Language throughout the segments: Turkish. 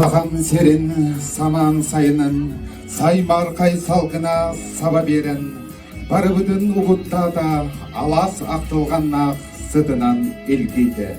Саған серен саман сайынын, саймарқай салқына саба берін, барыбыдын ұғытта да алас ақтылғанна сыдынан елгейді.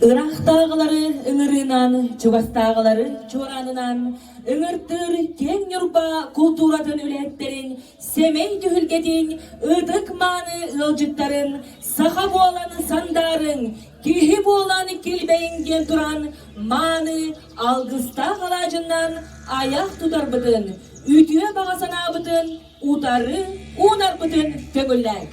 Ырақтағылары ыңырынан, чугастағылары чоранынан, ыңыртыр кен юрба культурадын үлеттерин, семей дүхілгедин, ыдық маны ылжыттарын, саха боланы сандарын, кихи боланы келбейінген туран, маны алғыстақ алажынан аяқ тұтар бұдын, үтіе бағасана бұдын, утары унар бұдын көңілләй.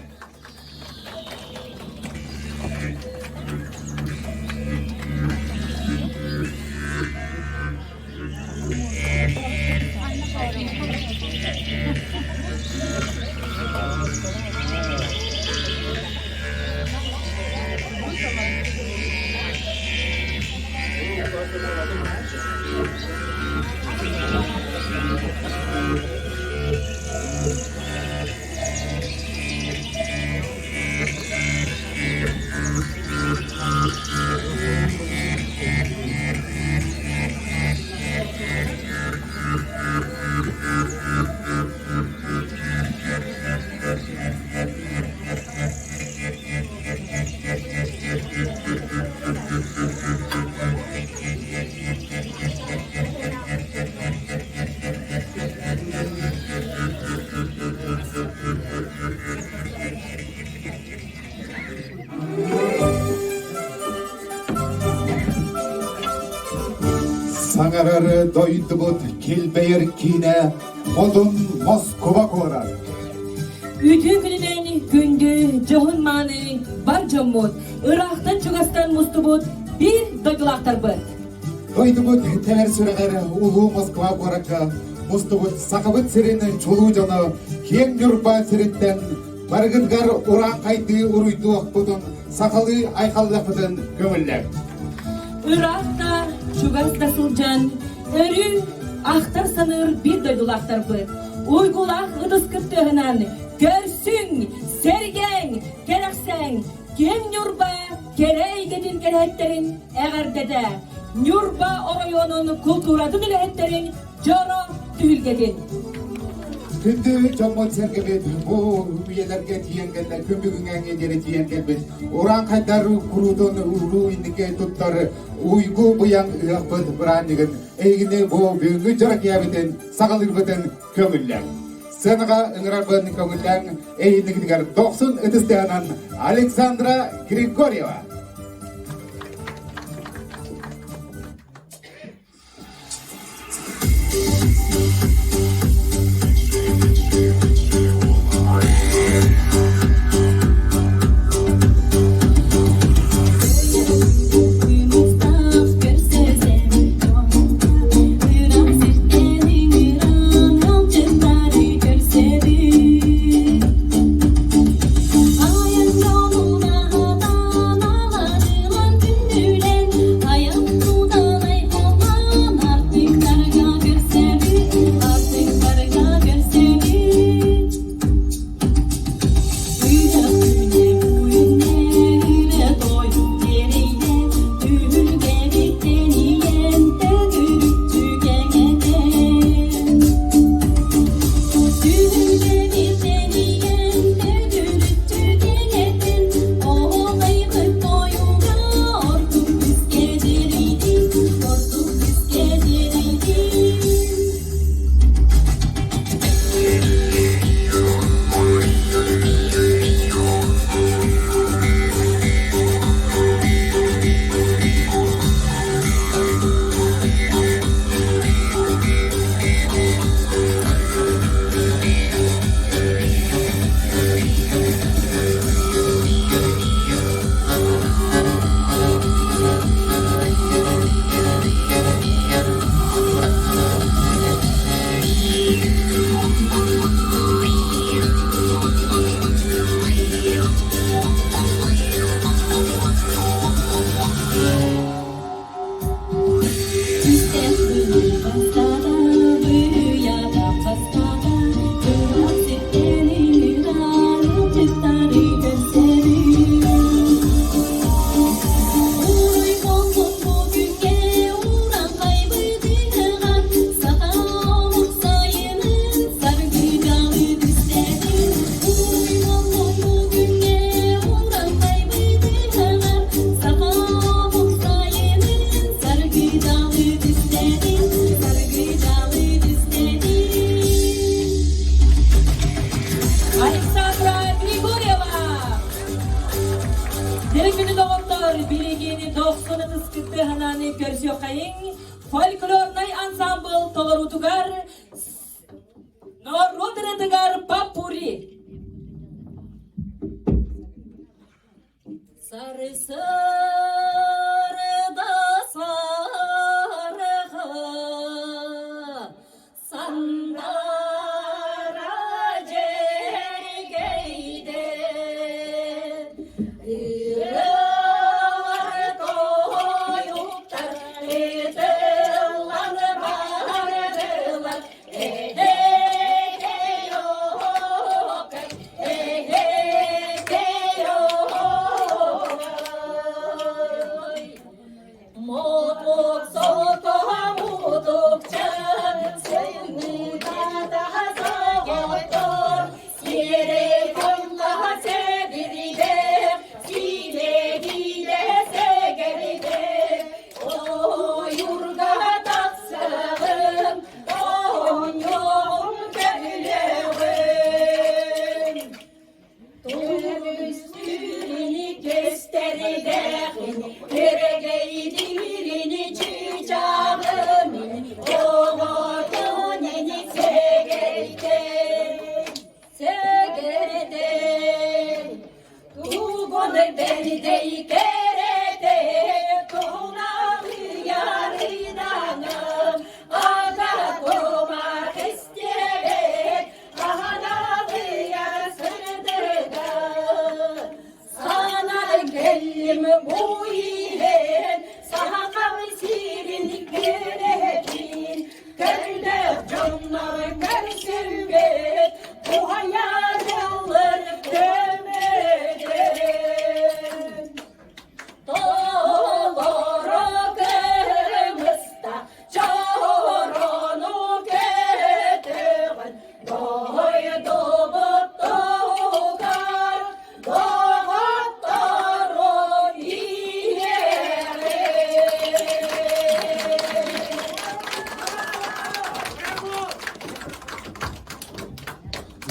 Sangararı doydu bud kilbeyir kine, modun Moskova korar. Ütü gününen gündü johun manı bar jommut, Irak'tan Çugastan mustubut bir doygulaktar bud. Doydu bud teler süreğeri ulu Moskova korakka, mustubut sakabıt sirinin çoluğu canı, ken yurba siritten, bargıdgar uran kaydı uruydu akbudun, sakalı aykallıfıdın gömüller. Irak'ta Çugas'ta sulcan, örü ahtar sanır bir doygulaktar bud. Uygulak ıdıskıp tühünen, görsün, sergen, gereksen, ken yurba, kerey gedin kerehetlerin eğer dede, yurba orayonun kulturadın ilehetlerin joro tühülgedin. Kündü çommut sergebet, bu üyelerge tiyengenler, kömbügüngen ederi tiyengenbet, oran kaydar kurudun uru indike tuttar, uygu buyan ıhbıt brandigin, eygine bu büyüngü jarak yabeten, sakalırbeten kömüller. Senaga ıngırabın kömüllen, eynigdigar 90 ötüsteyanan Aleksandra Grigorieva. Ayın yoluna Александра Григорьева. Директörü doktor Biligini 90 sıkıntı hanani persiyo kayın folklornay ansambl tolarutugar Narodredegar Papuri. Sarı sarı da sarığa sandara cergeyde yıllar koyuptar edirlar bardılar Mutluluk soğukta mutlulukça sevgida daha soğuktur Sire kolla sediride Sile dile segeride O yurga tatsağım On yoğum köylüğüm Üstünü gösterdeğin Eregeydirini çiçağımın Oğuduneni segeyde Segeyde Tuğunu beni deykerede Tuğnalı yarıdanım Aga komak isteyerek Ahanalı yarsırdıga Sana geldim bu ile Sana kavsirin gerekin Kerde canlar kersin ve Bu hayallar demeden Doğru kımızda Çorunu getirin Doydu mutluğa Doğuttur o ileri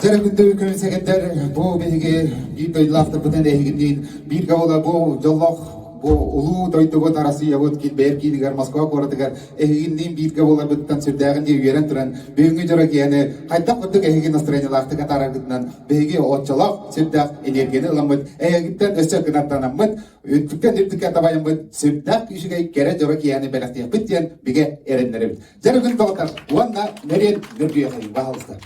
Жаргынды көмсегендер бу беге бир дойлафты бүтән дәйгендин бир гавла бу жоллох бу улуу дойдугот арасы ябыт кит бер кидигер Москва коратыгар эгиндин бир гавла бүттән сүрдәгин ди үйрән туран бүгүнгү жора кияне кайта куттук эги настроение лахты катарагытнан беге отчолок сүрдәк энергияны ламыт эгиттен өсө гынаттанамыт үттүккөн үттүккө табайымыт сүрдәк ишиге кере жора кияне беләктә биттен биге эреннеребит жаргын толкар уанна нерен нөргүе баалыстар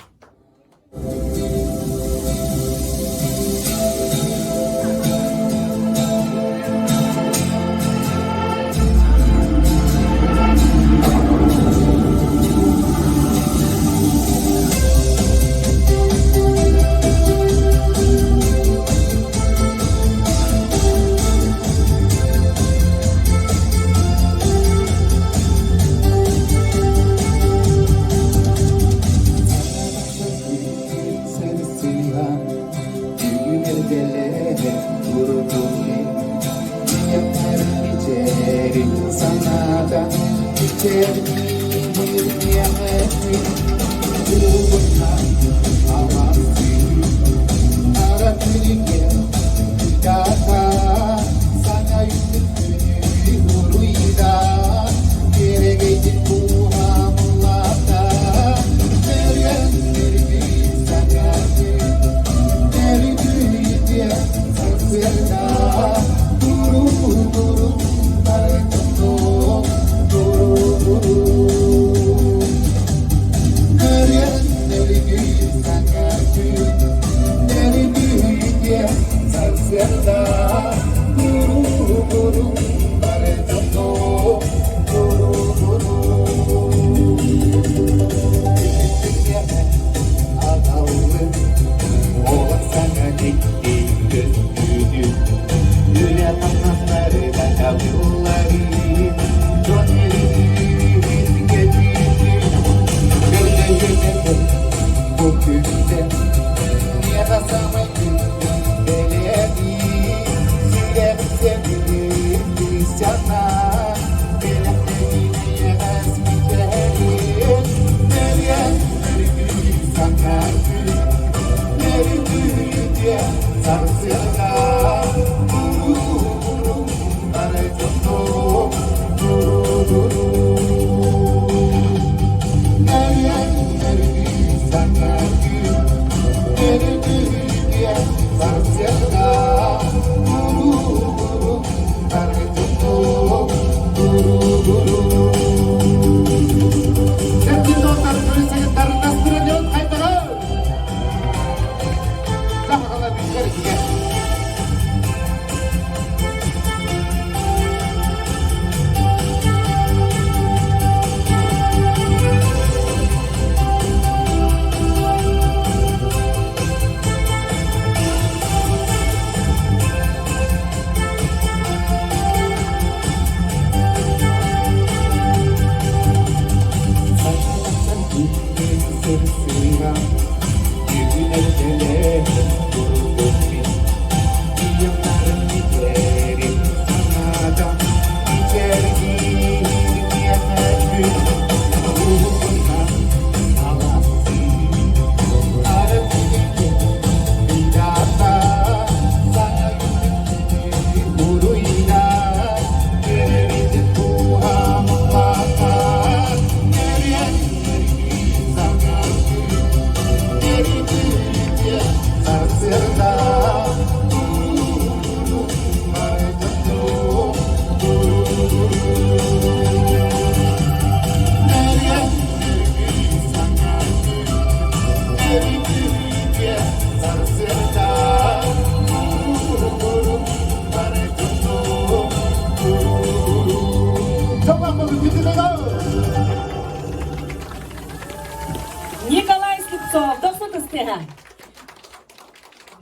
Николай Слепцов, 90-тыга.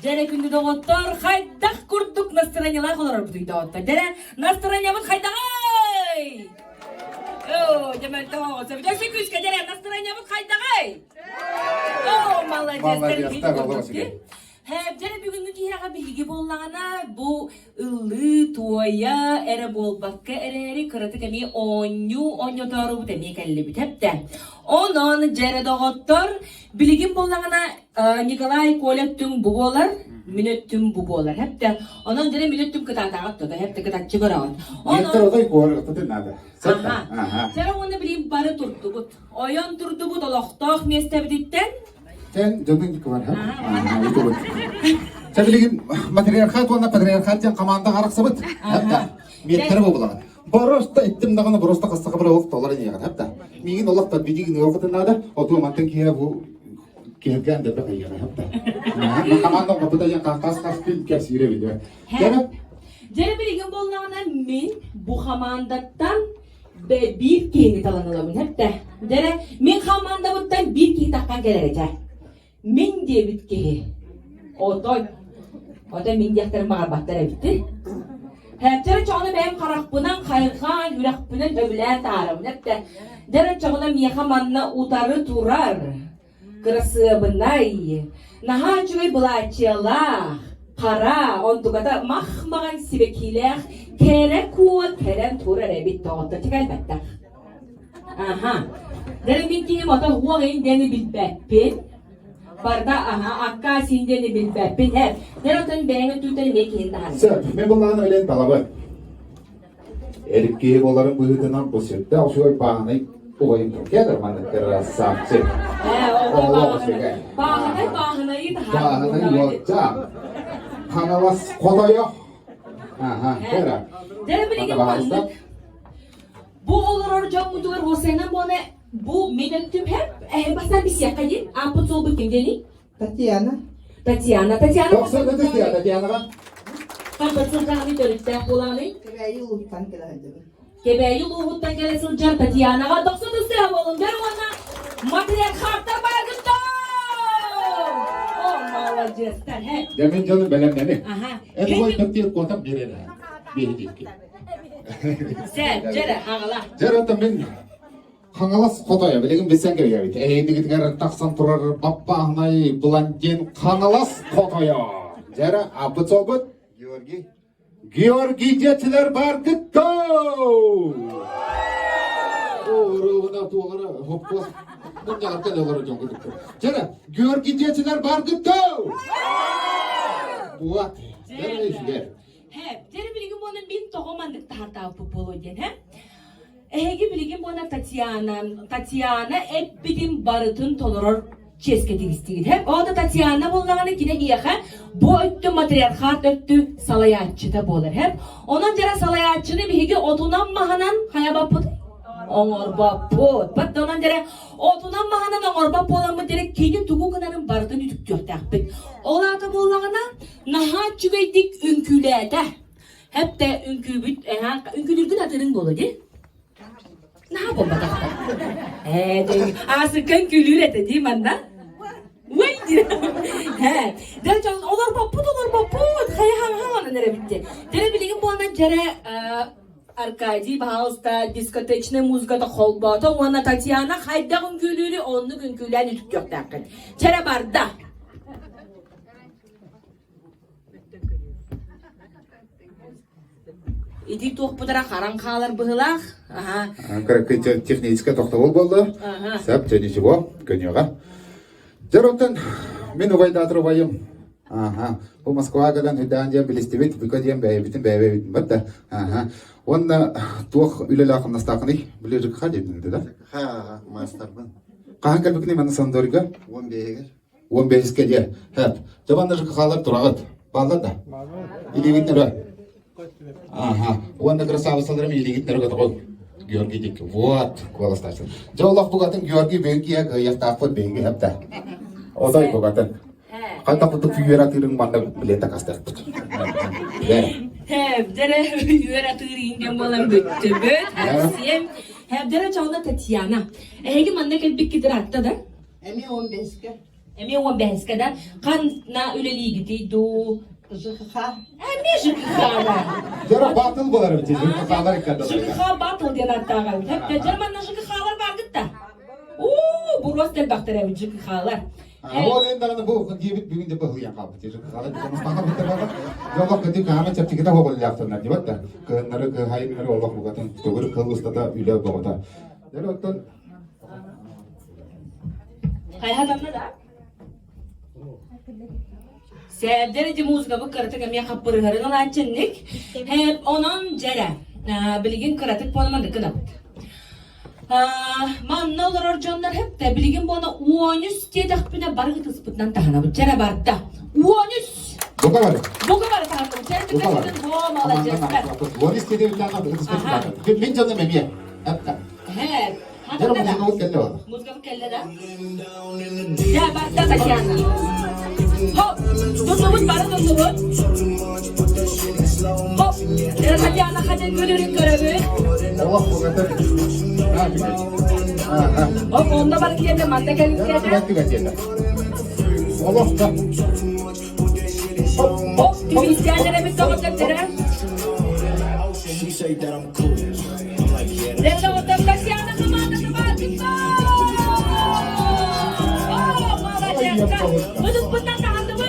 Дере күнді доғыттар, хайдақ күрдік настроениялар қолар бұдый доғыттар. Дере настроения бұд хайдағай! О, демәл доғыттар. Дәші күшке дере настроения бұд хайдағай! О, молодец. Hep jere bugünkü kiraga bilgi bollagana bu ıllı tuaya ere bolbakka ereri kırıtı kemi onyu taru bu temi kelli bit hep de. Onun jere doğottor bilgin bollagana Nikolay Kolektüm bu bolar, minöttüm bu bolar hep de. Onun jere minöttüm kıtatağı tutu hep de kıtat çıkarağın. Yeter oday koğur kıtı nada. Jere onu bileyim barı turdu bu. Oyan turdu bu doloqtaq meste biditten. Sen canın var ha? Itu bu. Sen bilgin matriarkat ona patriarkat yan komanda qarak sabit. Hatta metre bu bulan. Borosta ettim dagana borosta qassaqa bir vaqt olar diye hatta. Migin olaq da bidigin yoqta nada. Otu mantan kiya bu kelgan da bir yara hatta. Komanda qabuda yan qas pil kesire biliyor. Jere bilgin bollagana min bu hamandattan bir kini talanılamın hep de. Jere min hamandattan bir kini takkan gelecek. Min diye bitki. Otoy min diyeklerim bağırbatlara bitti. Hepçere çoğunu benim karakpınan kayıkan, yürekpınan dövülen tarım. Hep de dere çoğuna miyaha manna utarı turar. Kırısı bınay. Naha çöy bılaçyalah. Kara, ontukada mahmağın sibekiler. Kere kuva keren turar ebit doğutta. Çıkay bettak. Aha. Dere bitkini mota huağın deni bilbekpin. Barda akka sindeni bilbepin hep. Nerotan beğeni tüten mekihin daha. Sen, ben bunların öyle talabı. Erkeği onların bıhıdından bu sürtte o şöyle bağını koyun Türkiye'dir manetleri sapçı. Bağınayı daha. Bağını yoksa. Kanavas koda yok. Aha, kera. Dere bilgin bandık. Bu olur orca mudur Hüseyin'in bana bu minöttüm hep basan bir siyakayı. Amput sol bu kim deni? Tatiana. Tatiana. Yoksa ne dedi ya Tatiana'dan? Kamput sılcanı dönükten kulağını. Kebeyi ulutan kelahacı. Kebeyi luhuttan gele sılcan Tatiana'ga 90 ısı havalım. Der ona materyal kartlar bargıtta. Oh malacıstan hep. Demin canım belemleni. Aha. En koy Tatiana kontam birine. Biri değil ki. Sen jere ağla. Jaratan ben Kangalas kotoya bilgin bilsen kereye bit. Digitgar taksan turar bappağınay blondin kangalas kotoya. Jara abut sobut. Georgi jetiler bargıt go. Oğruna tuğara hoppas. Bunca hatta dolara jongudik. Jara Georgi jetiler bargıt go. What? Jara işler. Hep jere bilgin bunun bin tohumandık tahta popolo diyen hep. Ege bilgin bana Tatiana hep bidim barıtın toloror çeskedik istigid. Hep o da Tatiana bollağını yine iyaha bu öttü matriarkat öttü salayatçı da bolar hep. Onun jara salayatçını bihigi otunan mahanan haya baput. Oğor baput. Bat onun jara otunan mahanan oğor baput olan mı direk kini tugu kınanın barıtın ütük dörttakbit. Ola da bollağına naha çüveydik ünkülede. Hep de ünkübüt, ünkülürgün atının bolu değil. Ne yapalım bakalım? Asıkın külür etedi manda. Vay diyor. He. Derece olur baput. Hayır hangi nere bitti. Dere bilgin bu anda jere Arkadi Bahausta diskotechne muzgada kolbata ona Tatiana hayda ünkülürü onu ünkülen ütük yok dakika. Jere barda. İdik toq budara qaran qalar bıhılaq. Aha. Kırıkçı texniçka toxtavol boldu. Sap çenici bu könyoga. Jaratan men ovayda atrobayım. Aha. Bu Moskva'dan hüdanca bilistibit bikadiyem bitin bit batta. Aha. Onda toq ülelaqın nastaqını bilirdik xadibdi da. Ha, masterman. Qahan kalbikni men sandorga. 15 kediye. Hep. Tabanda qalar turağıt. Balda da. İligitler. Ага, onda красавцаларым илигиттерге тагыл. Георгий дик. Вот, колостасын. Жоллах бугатын Георгий бенкия гыяфтафы бенги хапта. Одай бугатын. Кайта кутуп фигуратырын манда билета кастак. Hep dere yöre tığırıyınca bolan büttü büt. Hem Hep dere çağında Tatiana. Ehegi manna kel bikkidir hatta da. Emi 15'ke. Emi o behskeden kan na üleliği gitti du. Kızıkha. Emi şıkıkala. Jara batıl bolar bitti. Kafalar ikkadı. Şıkıkha batıl diyen hatta kaldı. Hep de Cerman na şıkıkhalar var gitti. Bu rostel bakteri evi şıkıkhalar. Awal endagana bu gibit bugün de bahı yan kapı. Kalau kita mustahil kita bakal. Jawab ketika kami cepti kita hobol yaptırlar diyor da. Kenara ke hayır nara Allah bugatan. Doğru kılışta da üle bugatan. Jadi otan Hayhatanna da. Sevderici muzga bu karatık emiye kapırılarının açınlık. Hep onun cere. Bilgin karatık ponamadı kınaptı. Manna olar canlar hep de bilgin bona uonus diye dakbine bargı tıspıttan tahana bu cere barda. Uonus. buka var. Buku var tahana bu cere Buka var. tıkasının boğam alacağız. What is the tane adı kısmet. Min canım emiye. Hatta. He. Jara Hatta muzun o kelle var. Muzga bu kelle da. Ya barda Tatiana. Hop. Tutubut barı tutubut. Hop. Ya Tatiana kadın görürük görevi. Allah bugatan. Ha güzel. Ha. Hop onda barı kiyede manda gelin Jara kiyede. kıvati gacıyla. Allah da. Hop. Gibi isteyenlere bir tavuklar tere. She say that I'm cool. I'm like, yeah, Nerede o Tatiana zamanı kıvati. Oh, malaçeska. Buduk bundan tahandı mı?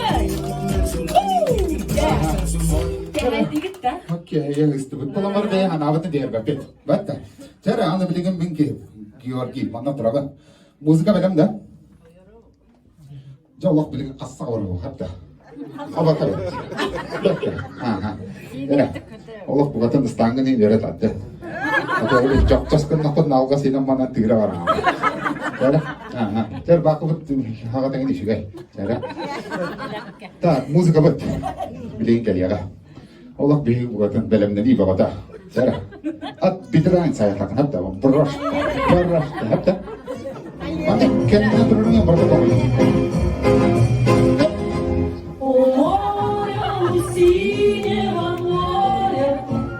Geldi gitti. Okey, ya işte bu kalamar da han avatı diğer gapet. Batta. Jara anda bilgin binki Georgi mana traga. Muzika belam da. Jawab bilgin assa var bu hatta. Apa tabii. Ha. Ya. Allah bugatan istangın ini deret aja. Atau öyle cakcas kena nauga sinam mana tira var. Jara. Ha. Jara bakı bu hakikaten ini juga. Jara. Ta muzika bat. Bilgin kali ya. Allah bihi bugatan belamdan iyi bagata. Jara. At bitiran saya takkan hatta beras hatta. Mati kendine durun yang berapa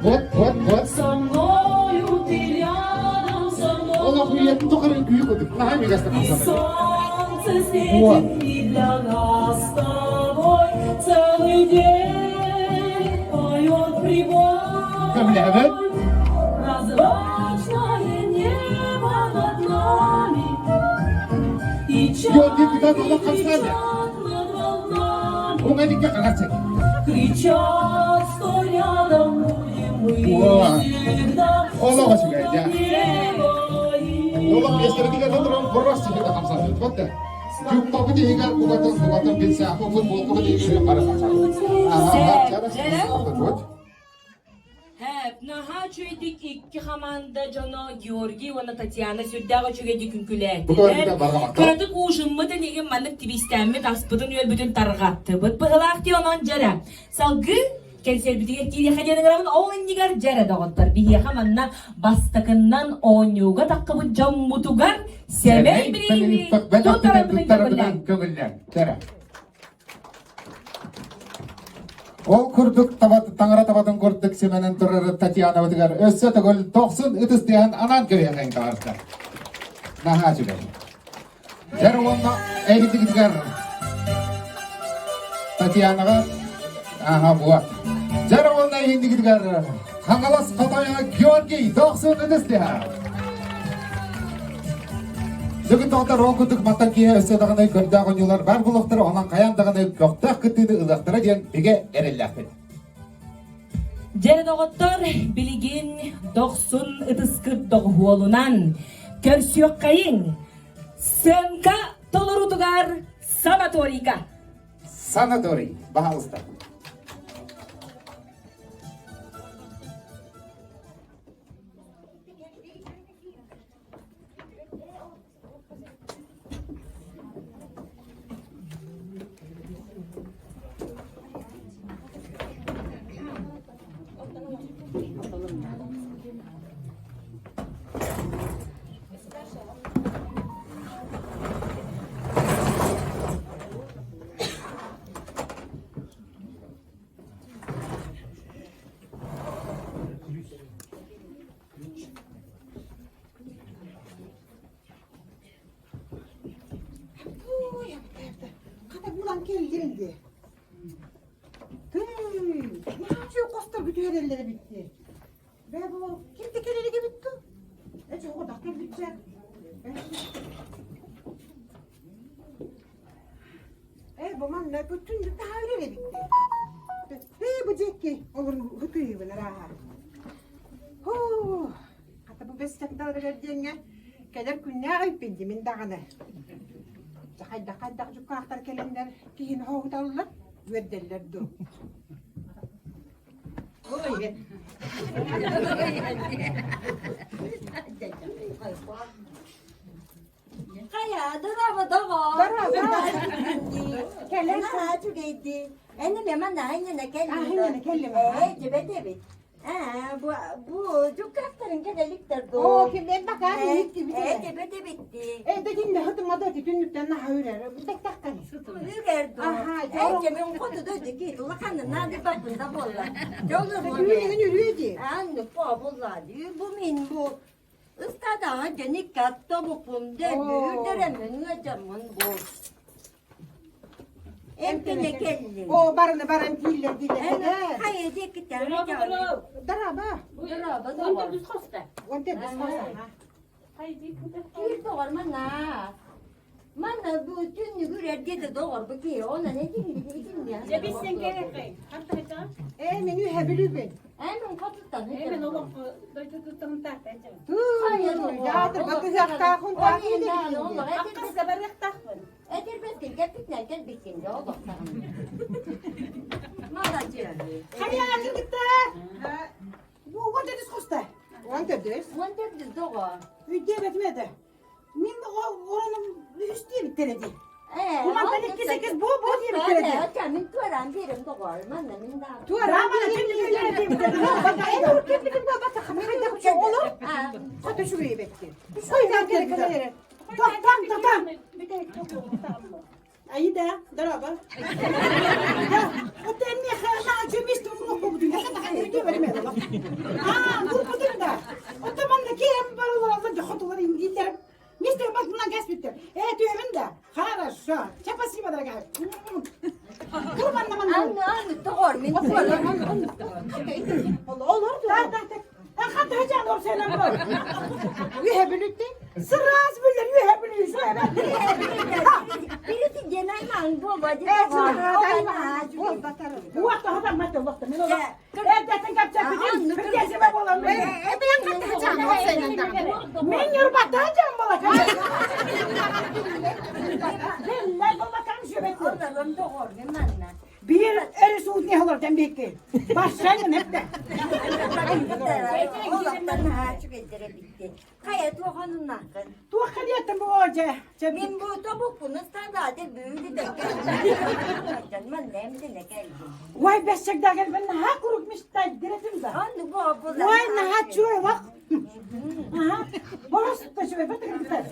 What? Allah bu yetim tokarın büyük olduk. Nah, mi gasta masana. What? Kamil evet. Yo, dia kita tolong kapsalnya. Bunga dikkat kaget. Кричат, что рядом будем мы Wah. всегда. Allah masih aja. Твои Allah biasa kita dorong beras sih kita kapsalnya. Betul. Jumpa pun diingat bugatan bisa apa pun mau kau diingat para kapsalnya. Cara betul. Hep naha çöydik iki hamanda cana Georgi ve Tatiana sürdağ çöydik künküle. Bu kadar bir de bargamak. Karadık uşunmadı nege manlık tibi istenme taspıdın yol bütün targattı. Bıt bıgılak diyor onun jara. Salgı kensel bitiye kiri hajanın ramın oğun nigar jara dağıttır. Bihi hamanna bastakından oynuga takkabı cammutugar semey bireyi tutarabının kömürlen. Cara. Ол күрдік таңыра табатын көрдік семенен тұрары Татьяна өтігер өсі түгіл 90 үтістеген анан көйенген тағырды. Наға жүгер. Жар онна әйгіті кетігер Татьянаға бұға. Жар онна әйгіті кетігер қаңғалас қатайға Георгий 90 үтістеген. Бүгін тоқтар оқыдық маттан кейін өсі дағынай көрдіғын юлар бар бұлықтыры, онан қаян дағынай көқтақ күттіні ұлықтыры ден біге әрелләқпен. Jere dağıttır bilgin 90 ıtıskır doğuolunan körsiyok kayın Sönka tolurutugar sanatorika. Sanatori, bahalısta. geldi. Ne yapıyor kosta bütün herhalleri bitti. Ve bu kim tekerleri bitti? Çok o dakika bitecek. Bu man ne bütün daha öyle bitti. Bu cekki olur hıtıyı bana rahat. Hatta bu bestekler verdiğine kadar kunna ayıp bindi min dağına. Dakika şu kahtar kelimler kihin hoğutallar verdiler du. Oy. Kaya, daraba dawa. Daraba. Kailan sa tugedi? Ano naman na, hindi na kailan. Hindi na kailan. Cibet. Bu cukakların gedelikler do. Kim ben bakar bitti bitti. Cibet bitti. Dedim ne hadım adı tütünlükten ne hayır. Bir dakika. Üger do. Aha, Cemin kodu da ki, ulakanın nadi bakında bolla. Yolur mu? Yürüyedi. Anne po bolla diyor. Bu min bu. Istada cenik katta bu kumde büyüderemin acamın bu. Empine kelli. O barını baran dille dille. Hayır diye ki tane Daraba, canım. daraba. Daraba. Daraba da Onde var. biz kosta. Onte biz kosa. Haydi kuda. Bir doğar mana. Mana bu tünü gürer dedi doğar bu ki ona ne diyeyim ya. Ya biz sen gerek. Hatta hatta. Menü hebelü ben. Hemen kapıdan. Hemen o doydu tuttum tahta. Ya da bakı yakta kun ta Onu da ile. olur. Akkas da barık tahvın. Edir besin gepikler gel bikin de o baktan. Malacı. Hadi ya gitti. Bu onte biz kosta. Onte biz. Monte de doğar. Üdde betmedi. Min oranın üstü bitirdi. Ulan ben 2-8 bu diye bitirdi. Min tuaran birim doğar. Mana min da. Tu arama kendi böyle bitirdi. Bak en ur kendi bitirdi. Bak kamera da çok olur. Hatta şurayı bekle. Şöyle gerek kadar. Tamam. Bir de tamam. Ayı da daraba. Ya o temmi xana cemist onu bu dünya da haydi vermedi. Bu kadar da. O zaman da ki hem baralar da xotular indiler. Mister bak bundan gas bitti. Tüyevin de. Хорошо. Спасибо, дорогая. Kurban naman. Anne doğar min tuaran. Olur. Hatta hocam o selam var. Yühebülüktü. Sıraz bilir yühebülü. Birisi genel man bu bacı. Bu vakti adam matta vakti. Men ola. Evdetin kapacak bizim. Kırkesi bak olan. Ben katta hocam o selam. Men yorbatta hocam bala. Ben ne bakalım şu bekle. Onların doğar min manna. Bir eri suud ne olur demek ki. Başlayın hep de. Oğlaktan ha çıkıdere bitti. Kaya tuğanın nakın. Tu kadiyatın bu hoca. Min bu topuk bunu sadade büyülü de geldi. Man nemdi ne geldi. Vay beşek da gel ben ha kurukmuş da diretim de. Anne bu abular. Vay ne çuya bak. Aha. Boros da şöyle betek bitter.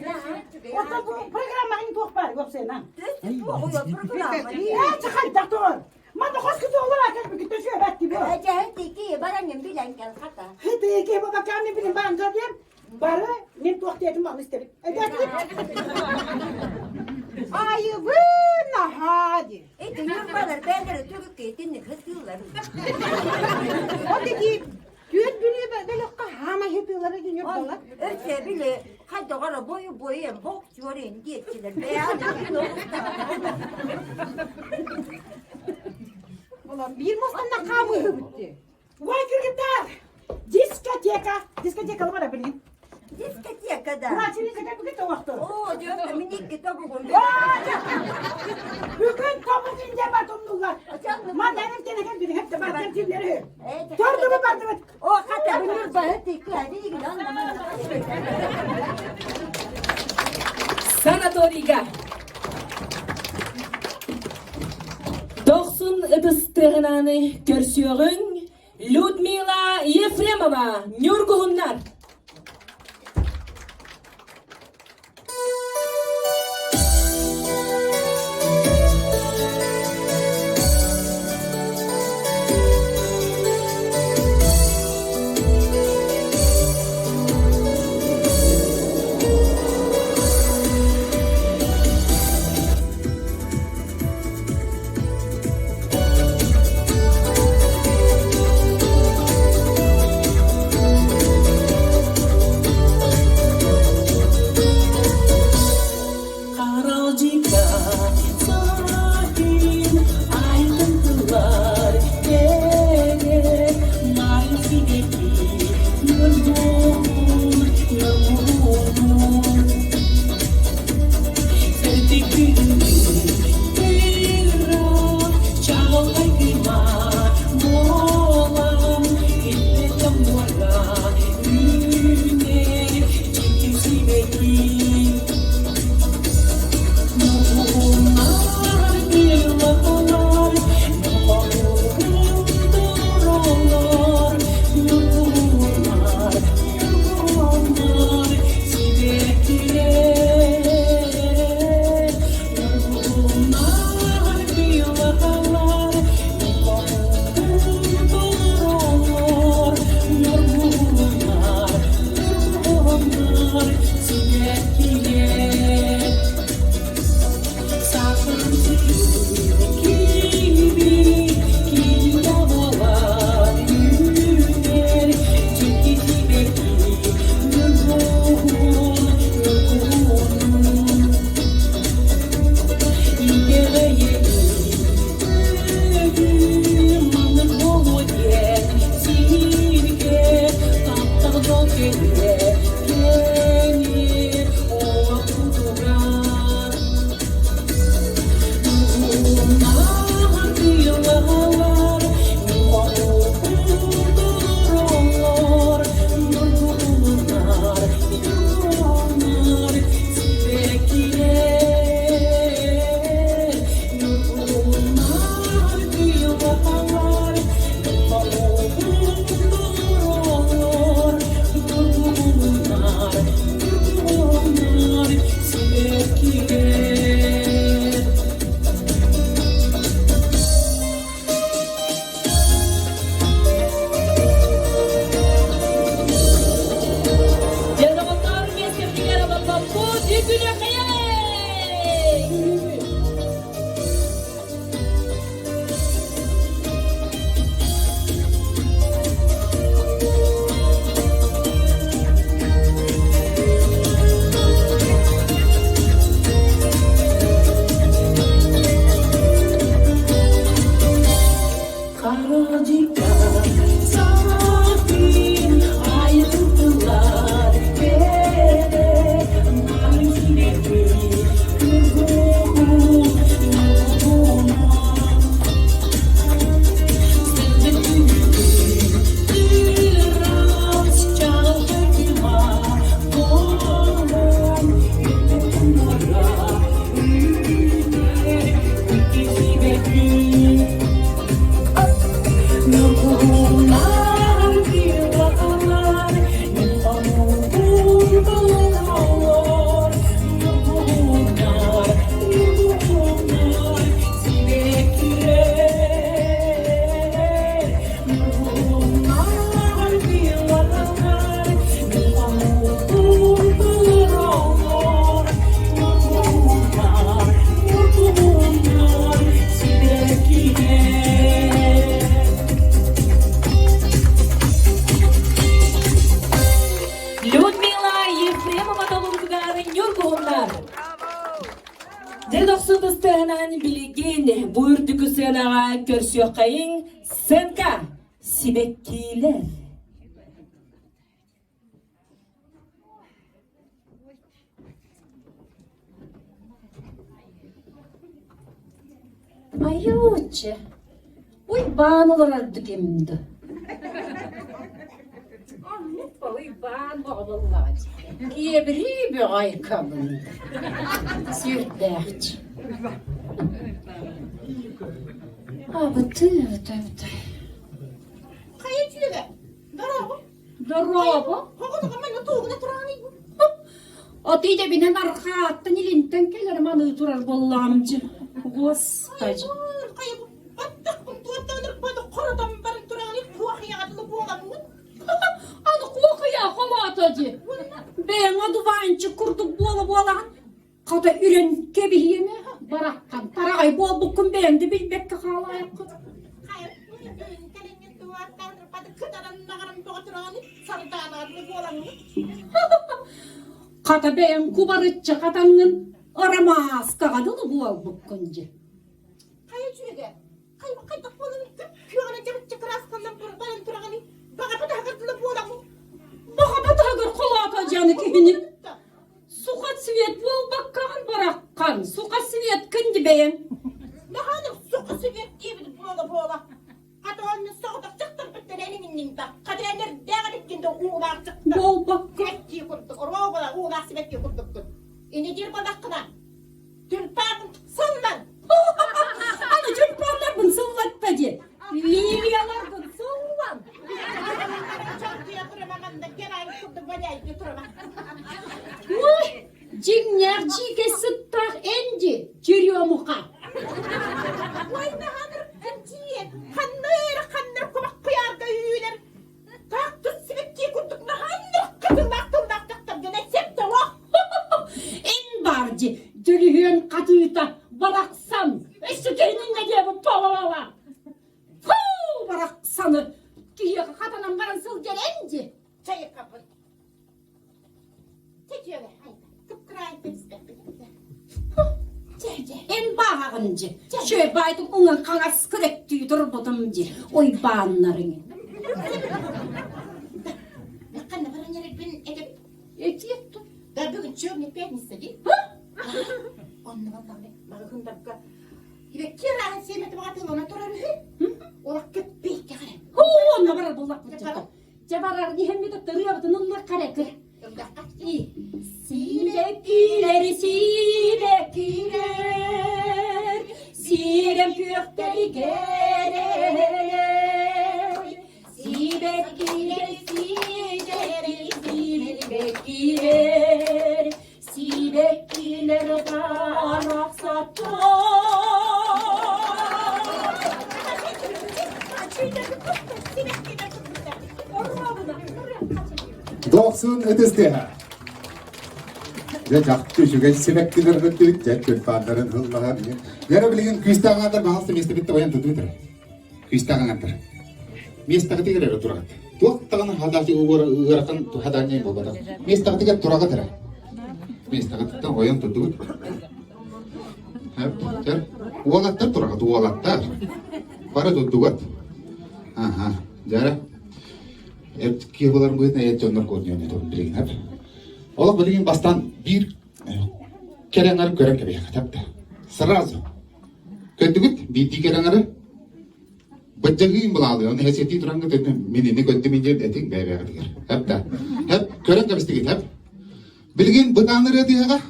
O da bu programı in tuğ var yok sen ha. Bu o programı. Ya çıkar doktor. Ma da hoş kötü olarak hep gitti şöyle bak gibi. Acayip ki baranın bilen gel hata. Hadi ki baba kanı bilin ben kadıyım. Bara ne tuğ diyetim ben isterim. Hadi. Ay bu hadi. Yurtbalar belleri Türk eğitimini kısıyorlar. Hadi ki düğün günü böyle kahama yapıyorlar gidiyor falan. Ölse bile hadi kara boyu en bok çöreğin geçtiler. Beyaz bir nokta. Ulan bir mostandan kamuyu bitti. Vay kırgıtlar. Diskoteka var benim. Disketiye kadar. Uğraşını kadar bugün de vakti. Oo diyor da minik kitabı kondu. Bugün topuk ince batumlular. Madem teneken bir hep de baktım tipleri. Gördün mü baktım? O hatta bunu bahati kıyadi ilgilen. Sanatoriga. 90 ıdыстığını görsüyorsun. Людмила Ефремова, Нюргуннар. Bilgin buyurdu senağa görsüyor kayın senka sibekkiler. Ayuçe, uy bağınılar aldı kimdi? Anlık balığı bağın bağlılar. Kiyebri bir ayakkabında. Sürtlerç. Abi tüy. Kayıcılığı. Darabı. Daraba. Hava da hemen otuğuna turani bu. O değil de binen arka attın ilinten gelirim anı durar bollamcı. Gospacı. Kayıbı. Attık bu tuğatlanır bana koradan ben turani kuah yağdılı bu adamın. Anı kuakıya komatacı. Ben o duvançı kurdu bola. Kata üren kebihiyene barakkan. Taray bol bukun beğendi bilmek ki hala yakın. Hayır. Kalengin tuğatlanır bana kıtaran nağaran tuğatrani sarıdan adlı bu adamın. Kata ben kubarıcı katanın aramaz kağıdılı bol bukuncu. Kayıcılığı. Kayıbı kayıbı bunun kıyana cebit çıkıras kandan bana turani. Bana bu da hakırtılı bu adamın. Baka batagır kola atacağını kihinin. Sukat siviyet bol bakkan barakkan. Sukat siviyet kindi beğen. Ne hanım soku siviyet diye bir bola. Hatta onun soğuda çıktım bütünlerin ininde. Kaderenler değerlik ginde uğular çıktı. Bol bakkan. Sivekkiyi kurduk. Orada uğular sivekkiyi kurduk. İni bir badakına. Tülpağın sınlan. Ana çocuklarlar bunu sıvvatpacı. Liliyalardan sıvvan. Çok diye duramam da genel kurdu balyayı götüremem. Uy! Cinler çiğke sıttar enci. Çürüyor muka. Vay ne hanır kınciye. Kanır kumak kıyar kıyılar. Taktı sivekkiyi kurduk. Ne hanır kıtırnak tırnak taktım. Gene septe vah. acı. Dülühün katıyta baraksan. Üstükenin ne diye bu baba. Fuu baraksanı. Giyiyor kadının baransıl gelince. Çayır kapı. Çekiyor be. Kıpkırayın temizle. En bağırınca. Şöyle baydım onun kanas kırık tüydür budumcu. Oy bağınların. Yakında varan yere ben edip. Etiyettu. Ben bugün çöğümle ben istedi. Onunla vallahi bakın dakika. Yine kirahın sevmedi batıl ona duran hü. Orak köpek yakarım. Onunla varar bullak mıcıktı. Cebarar dihemmi de duruyordu nunla karekır. Sirekkiler, sirekkiler, sirem köfteli gerer. Sirekkiler, sirekkiler, sirekkiler barak satıyor. 90 ötesте. Ve jaktı şüge sebeptiler ötü jet fanların hılmalar. Yara bilgin küstağanlar bağısı mesti bitti oyan tutu bitir. Küstağanlar. Mesti tigre oturagat. Tuaqtağın hadaki uğrakan hadanya bobada. Mesti tigre turagat era. Mesti tigre oyan tutu. Hep ter. Ualattar turagat ualattar. Para tutugat. Aha. Jara. Hep kiyabalar bu ne yetçonlar koyuyor ne doğru bilgin hep. Ola bilgin bastan bir kerenler gören gibi yakataptı. Sırası. Kötügüt bitti kerenleri. Bacagın bulalıyor. Onu heseti duranga dedim. Menini kötümünce etin bebe yakatır. Hep de. Hep gören kabistik hep. Bilgin bıtanları diye ha.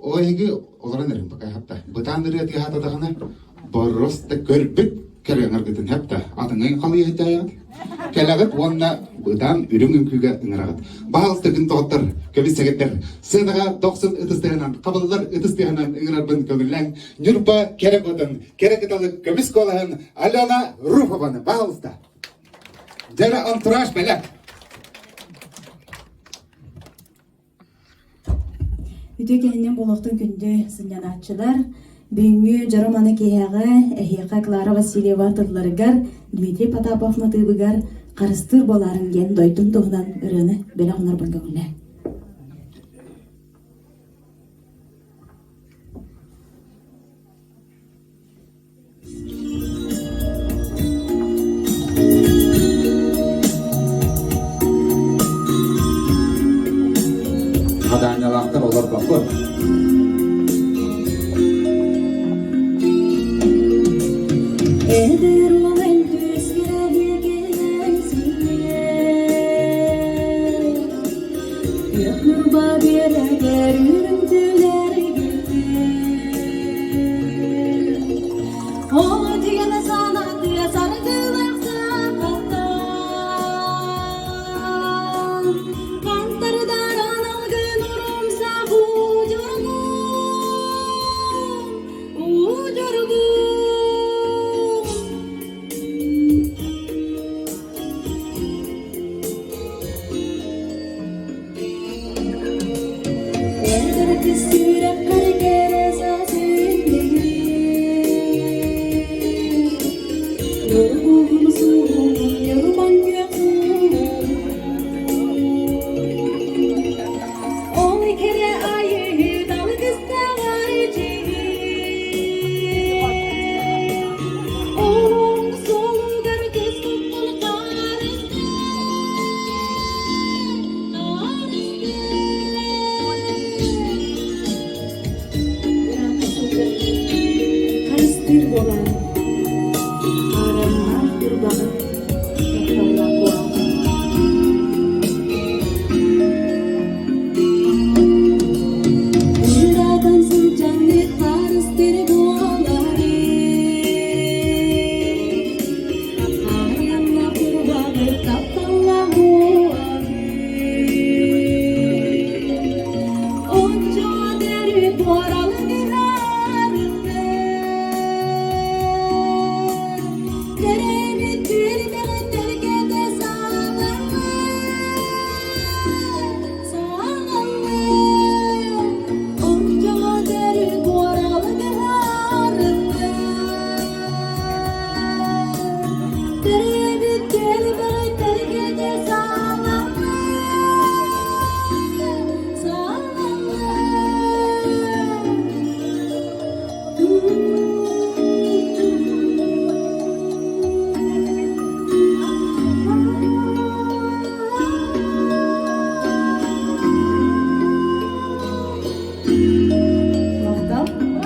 O egi olaran erim bakay hep de. Bıtanları diye hata da kana. Boros da körbüt kerenler gidin hep de. Adını kalıyor hidayat. Kelagat wanna budan ürünün küge ingaragat. Bahal tegin tohtar kebis segetter. Sedaga 90 etistehanan kaballar etistehanan ingarar ben kögülen. Nyurpa kerek odan kerek etalı kebis kolahan alana ruhavanı bahalsta. Jara antraş belak. Үтө кэннен болохтун күндү сынянатчылар бүгүнгү жарыманы кияга эхиека Клара Васильева тылларыгар Дмитрий Потапов натыбыгар карыстыр боларын ген дойтун тугунан ырыны беле онор болгонле. Hadanyalanlar olar bakır. Eder olan düzgüre gelsinler Yoknur babire görüntüler gelir O diyene sanat diye sarıkılaksa kattan Kantardan anılgın urumsa ucurgun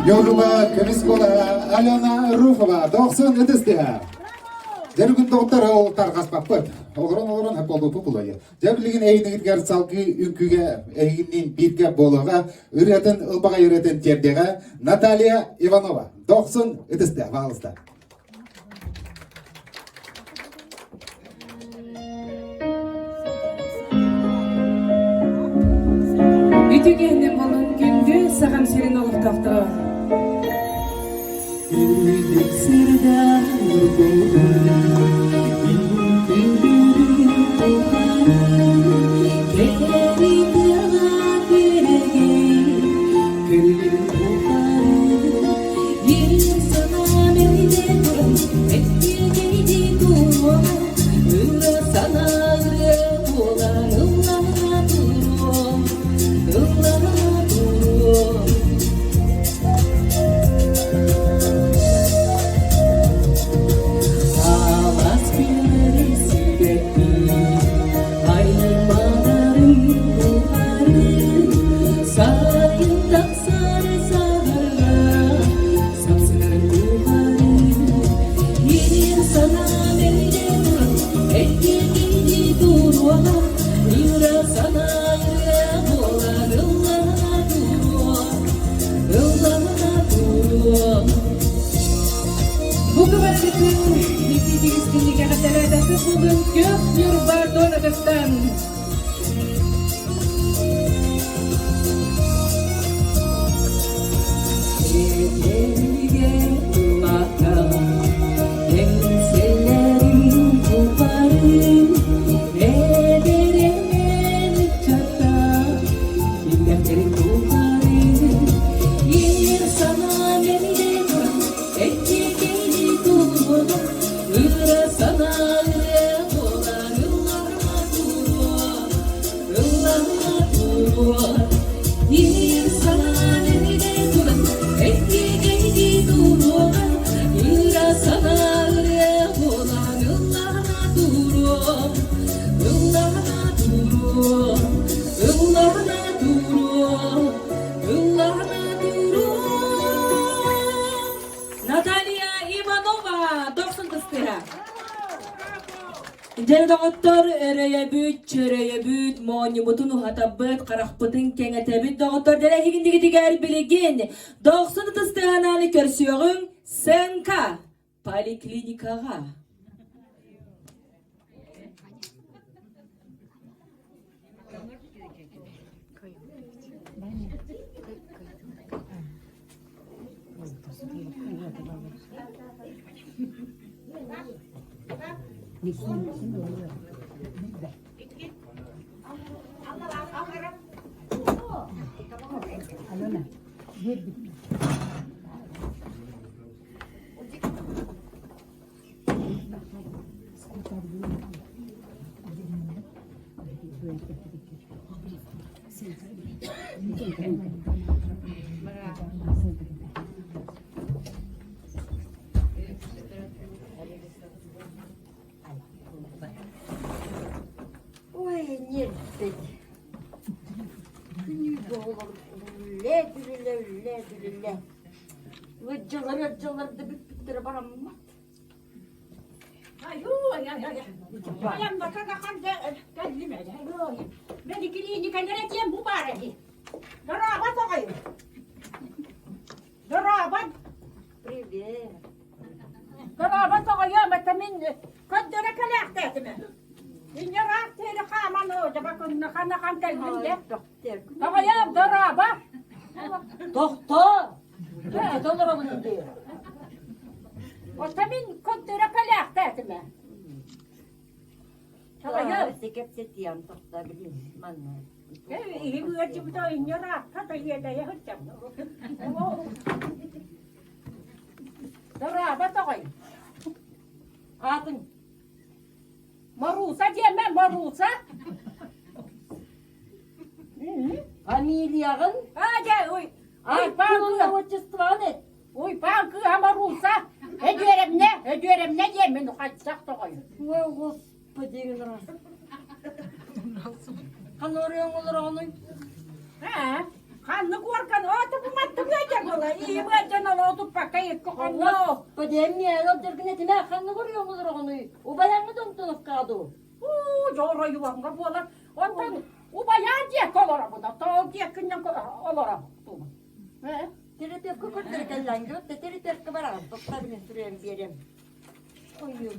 Yoruba Komiskola Alena Rufova 90 ötüste. Дәргүн доктор олтар гаспаппыт. Олорон хап болду тутулай. Жабилигин эйнигер салкы үкүгө эйгинин бирге болога үрөтөн ылбага үрөтөн тердеге Наталья Иванова 90 ötüste валыста. Ütügenden bolun gündü sağam serin olup taktırı. Bu kıvırcıkın bittiğiniz günlük haberlerde bulun gök yurbar donatıstan. Наталья Иванова 90 кыстыра. Дердоғыттар өрөйө бүт, чөрөйө бүт, мони бутун ухата бүт, қарақпытын кеңете бүт, доғыттар дәрі хигіндегі дигер білеген. 90 тыстығананы көрсіоғын Сенка поликлиникаға. Ой, нет, күнү болор, үле. Жылырды бүттірі барамын. Ayağım bakana kanca gelmedi. Ben ikiliğini kendine diyeyim bu bari. Darabat okuyun. Darabat. Привет. Darabat okuyun. Metamin kaddere kalakta etme. İnce rahat teri kaman hoca bakın nakana kan telbinde. Okuyun darabat. Doktor. Doktor olalım diyor. Metamin kaddere kalakta etme. Okuyun. Sekep setiyan doktor bileyim. Manna. İyi bu acımda ince rahat. Kata yerde yahutacağım. Darabat okuyun. Adın. Marusa diyemem Marusa. Familiyağın. Hadi oy. Ay, bankı. отчествоны. Oy bankı ama Marusa. Ediyorum ne diyeyim ben kaçsak da koyun. Ой, господи, раз. Kanarıyor olur onu. Ha? Kanlı korkan o da bu mattı böyle kola. iyi ben sana oturup bakayım kokanlo. Allah, badem mi ayol dergine time kanlı vuruyor mudur onu? O bayanı domtulup kaldı. Doğru yuvanga bolar. Ondan o bayan diye kolara bu da. Tağ diye kınyan olara. He? Terapep kıpırtırken lan götte terapep kıvıran. Doktorunu sürüyorum yerim. Oy yok.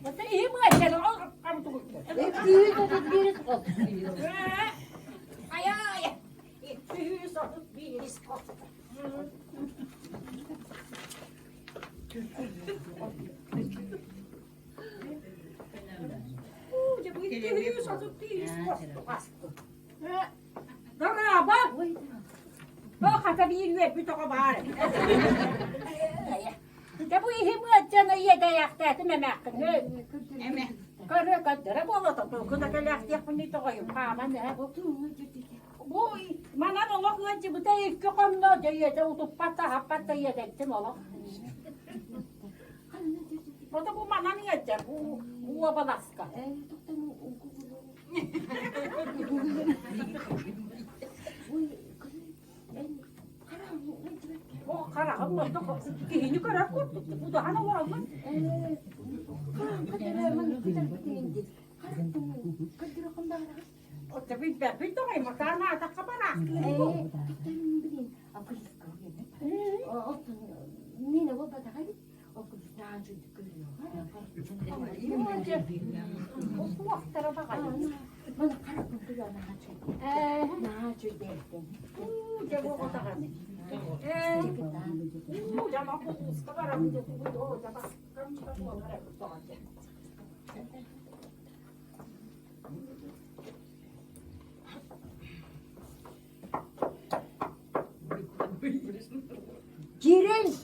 Bata iyi mi sen al kamtu. Hep büyük otuz birisi kaldı. Ay ay. Büyüğüz atıp bir risk olsun. Bu büyüğüz atıp bir risk olsun. Dara bak. Bak hata bir yürüyüp bir toka bari. De bu ihim ötcana yedi ayakta etme mekkın. Eme. Karı kadere bola topu. Kuda kalak yapını toyum. Kama ne bu? Bu mana nolok önce bu da ilk konuda yedi utup patta yedektin nolok. Bu da bu mana ne yedecek? Bu abalaska. O karakol da kihini karak kurdu. Bu da hana var mı? O tabii ben bir tane makarna da kabarak. Nina bu bada hadi. O kız daha çocuk görüyor. O vaktara bakayım. Bana karakol duruyor daha çocuk derken. Ce bu o da hani. Bu cama bu uskabara bu o cama kamçıda bu olarak doğacak. Girin.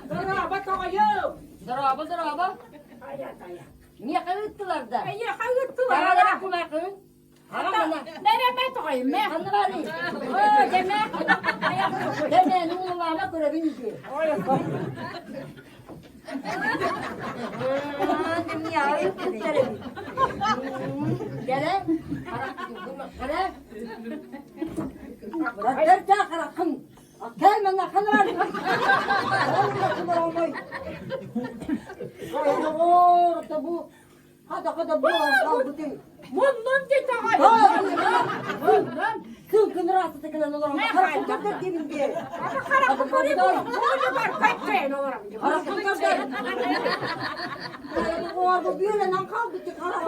Daraba toyum. Daraba. Aya. Niye kayıttılar da? Aya hayırtılar. Daraba kulakın. Nereye toyum? Kanlı var ya. O demek. Aya. Deme nuğulağına göre binci. Annem ya öptülerim. Gele. Kara. Bırakır da karakın. Akay bana kanı var. Olmadı bu. Hadi bu kaldı değil. Bundan git ağay. Bundan. Kın rahatsız tıkılan olur ama karakın da dibinde. Ama karakol böyle bu. Böyle var pekten olarak. Karakın da bu böyle nan kaldı ki karakın.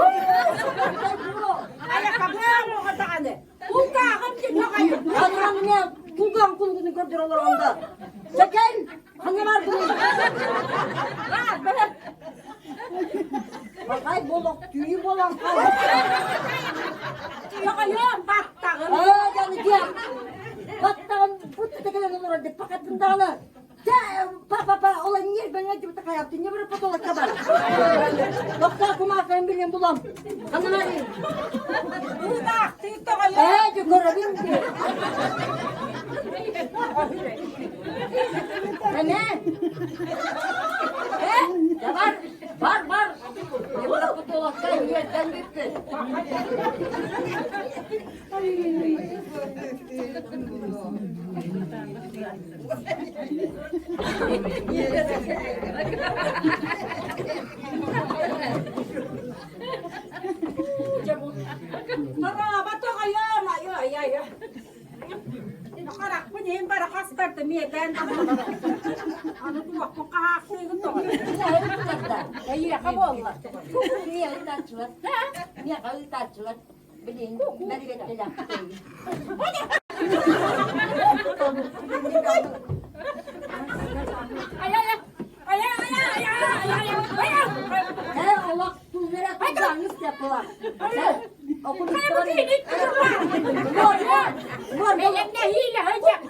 Ayakkabı o tane. Bu kahım git ağay. Hanım ne? Kulgan kulgunu gördür olur onda. Çekin. Hanım var bunu. Ha böyle. Bakay bolak tüyü bolan kaldı. Yağayım battağım. Canı diye. Battağım bu tıkılan olur hadi pakatın dağılır. Pa olan yer ben acı bıtıka yaptın. Ne böyle patolak kadar. Doktor kumarken bilin bulam. Hanım arayın. Bu da aktı ağay. Görevim ki. Ne? Ya var. Ne böyle patolaktan yerden gitti. Daraba toyum. Ay. Nakarak benim para kastar da miyeden. Ano tu ako kahakli ko to. Niye kabolla? Niye taçlar? Niye taçlar? Bilin, beni bekle Allah tuzlara tuzlarınız yapılar. Okul Benimle hile hocam.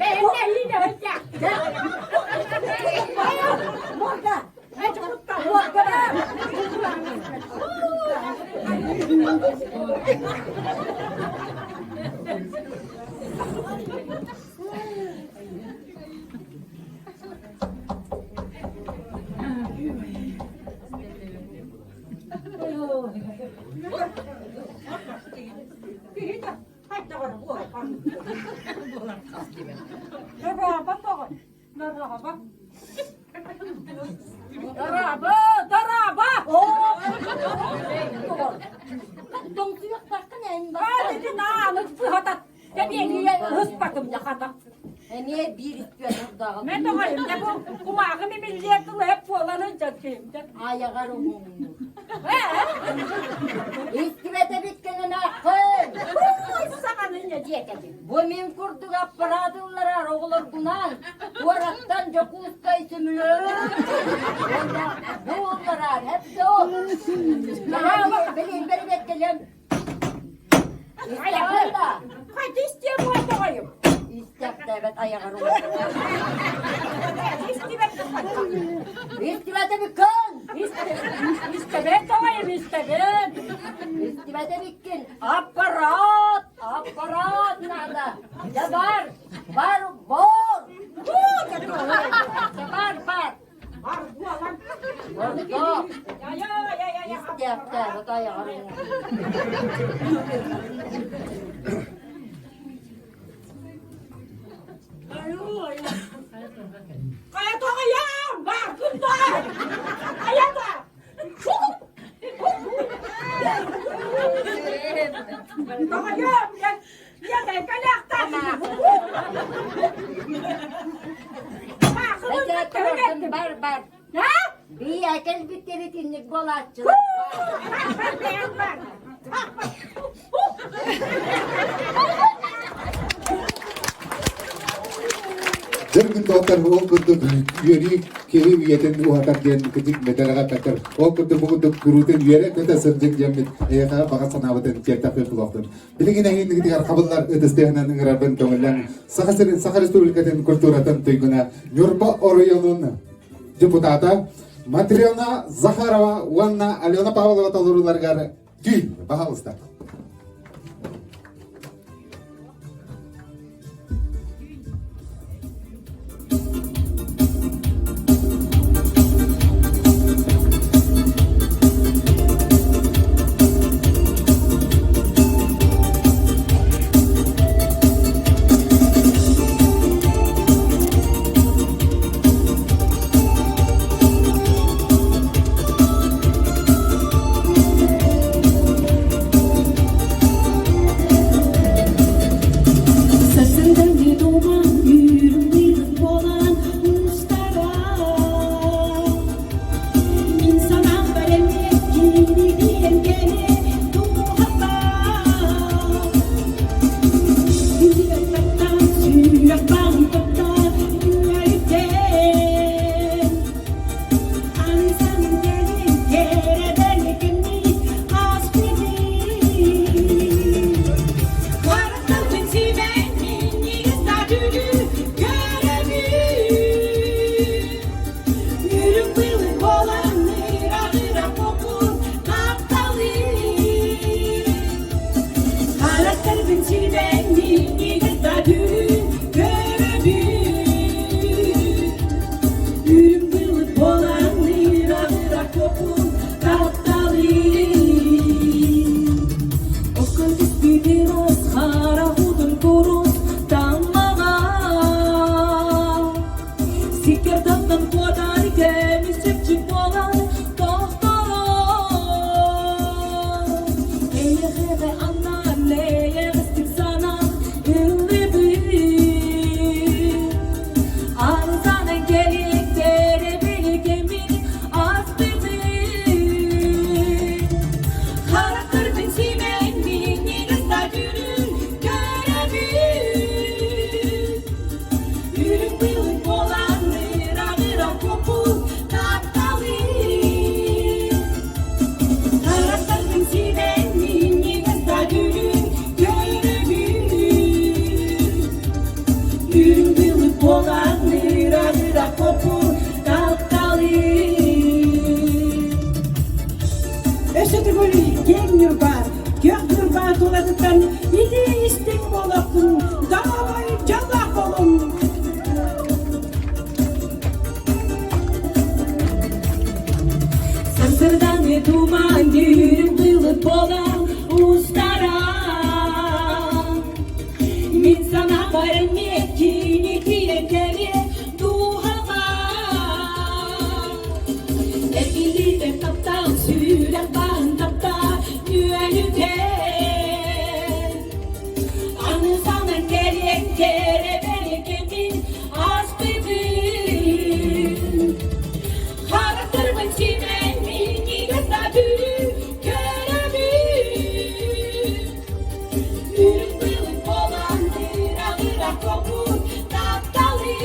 Benimle hile hocam. Morda. Hadi Daraba. Dong tuyuk takkan en Hadi dinanız bu hatat. Ya beni hıspatım yakada. Niye bir istiyorsun dağıl? Ben de hayır ne bu kumağımı milliyetin hep olanınca kim? Ayağa ruhum. İstivete bitkenine akıl. Sana ne diyeceğim? Bu min kurduk aparatırlara oğullar bunan. Bu araktan çok ustay sümülür. Bu oğullara hepsi o. Ya benim bekleyelim. İstihar da. Hadi isteyeyim bu adayım. İstihar da evet ayağa ruhum. İstivete bitken. İstemek adayım istemek. İstivete bitkin. Aparat. Aparat nerede? Ya var. Var. Var. Var bu alan. Yok. Ya. İstihar da evet ayağa ruhum. Kaya toğayım. Var kızda. Kaya da. Toğayım. Ya da kalakta. Bar. Ha? Bir akıl bitirinlik bolatçılık. Jerkin doktor o kudu yeri kehi yeten u hatak gen kecik medalaga takar o kudu buku kuruten yere kata subject jamit ya ka baka sanawatan cerita fel tulokton bilingin ahin ngi tigar kaballar edestehna ngraben tomelang sakar republikaten kulturatan tuiguna nyurpa oroyonun deputata Materialna Zakharova Wanna Aliona Pavlova Talurulargar Тюй, пожалуйста. Anna ne yastık sana Görmekini dilekleri duhama Evli de kaptan süren bandapta Yüelüte Anısanın gelen kere berekemin asbidin Haratırmın çimen minni gösterdüğü görevim Yürük bılık olan ırak kopur taptalı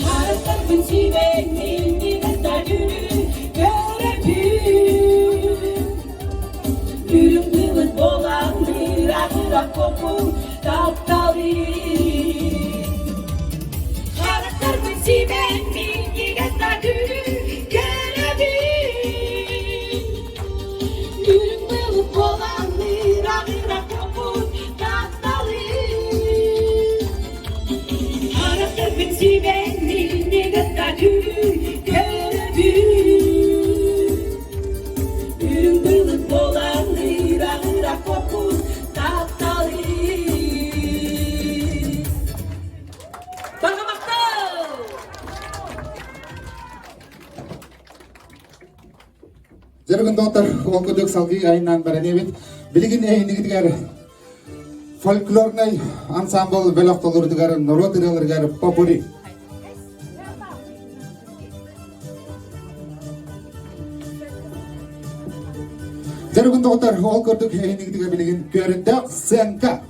Haratırmın çimen minni gösterdüğü görevim Yürük bılık olan ırak kopur taptalı Haratırmın çimen minni gösterdüğü görevim Yürük bılık olan ırak kopur taptalı Haratırmın çimen minni gösterdüğü görevim Yürük bılık olan ırak kopur taptalı Bakamakta! Жарган доктор онкодок салги айнан бараневит билигин эйнигидгер фольклорный ансамбл белоктолурдугар народыралыргар попури Жарган доктор онкодок эйнигидгер билигин көрүндө сенка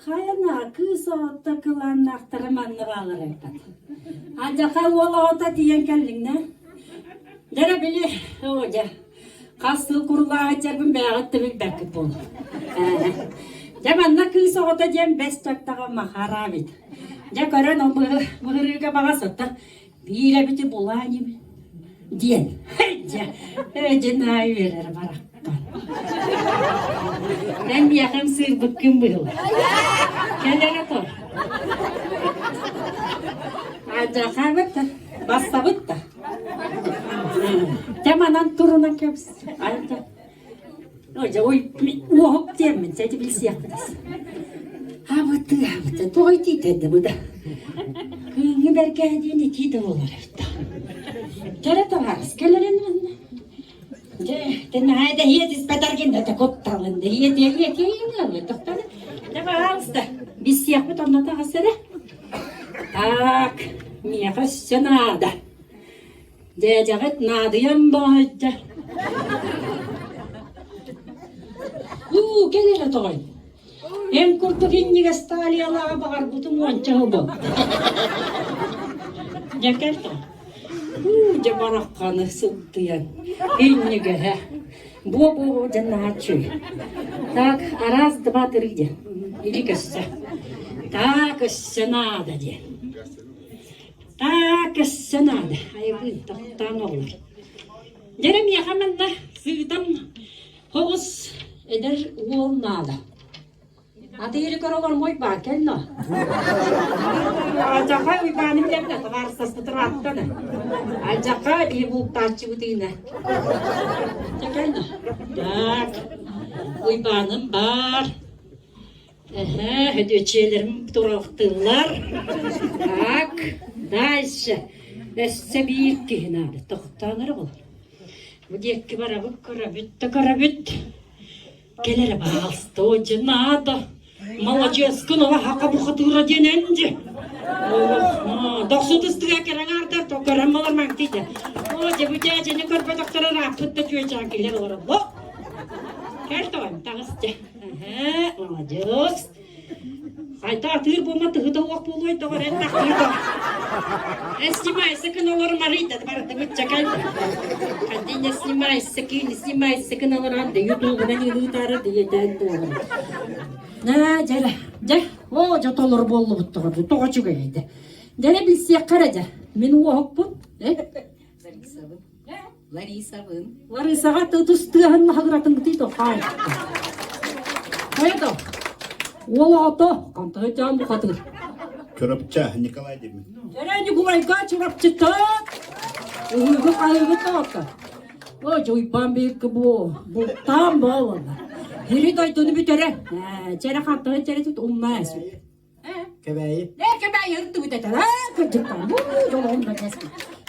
Hayana kısa takılan aktarmanı alır ekat. Ancak ola ota diyen kellin ne? Dere bili hoca. Kastı kurula açarım beğetti bir bekip ol. Jamanna kısa ota diyen beş çaktağa maharabit. Ja karan o mıhırıga bağa sotta. Bire biti bulanım diyen. Cenayı verir barak. Ben bir yakın sır bıkkın bıyıl. Kendine tor. Ancak evet de, basta bitti. Jamanan turuna keps. Ancak. Hoca oy uğuk diyemin seni bilsi yaptınız. Ha bu toy titedi bu da. Hıngı berkediğini titi olur evde. Kere tavarız kelerin mi? De nayda hiyet ispetarken de kottalın de hiyet yine doktor. De varız da biz yapıp onunla hasere. Tak miye kaçça nada. De jagat nadıyam bahçe. Gelir toy. Hem kurtu kinniga staliyalar bağır butum wanca bu. Jakarta. Jabarak kanı sıktıyan. Kinniga ha. Bu cennaçı. Tak araz debatırıcı. İli kışça. Tak kışça nada diye. Tak kışça nada. Hayır taktan olur. Jerem ya hemen de sığıtam. Hoğuz eder oğul nada. Atiri karalar moy baken no. Acaka uy banim lemne tavarsa sıtıratta ne. Acaka bir bu taçı utine. Çeken no. Tak. Uy banım bar. Hediyeçelerim turaftılar. Tak. Dayşe. Esse büyük kihnadı. Tohtanır olur. Bu diyekki bara bu karabit. Gelere bastı o cenada. Молодец, кынова хака бухатыра дененже. Доксуд ыстыга керен артар токарам болар маңтыйды. О, жебүтэ не көрпө доктора рапытты жуйча келер олар. Во. Кертойм тагысчы. Молодец. Айта тыр болма тыгыда уак болой тогар эн тактырда. Снимайся кыналар марида барды бутча кайда. Кандине снимайся кыналар анды ютубына не лутары диеден doğru. Ne cere, o jatolor bollu buttu, toğaçı gaydı. Cere bilsiye karaca, men o hokpun, Larisa tutustuhan mahagratın gitiydi, hayır. Hayır da, ola ato, kantı cam bu katır. Çorapça Nikolay demin. Cere Nikolay kaç çorapçı tak, uygu kaygı tak. O joypan bir bu tam bağlı. Hiri daytını bitere. Cere kantı cere tut olmaz. Kebeği. Ne kebeği yırttı bitere. Kırtıktan bu yolun da kesin.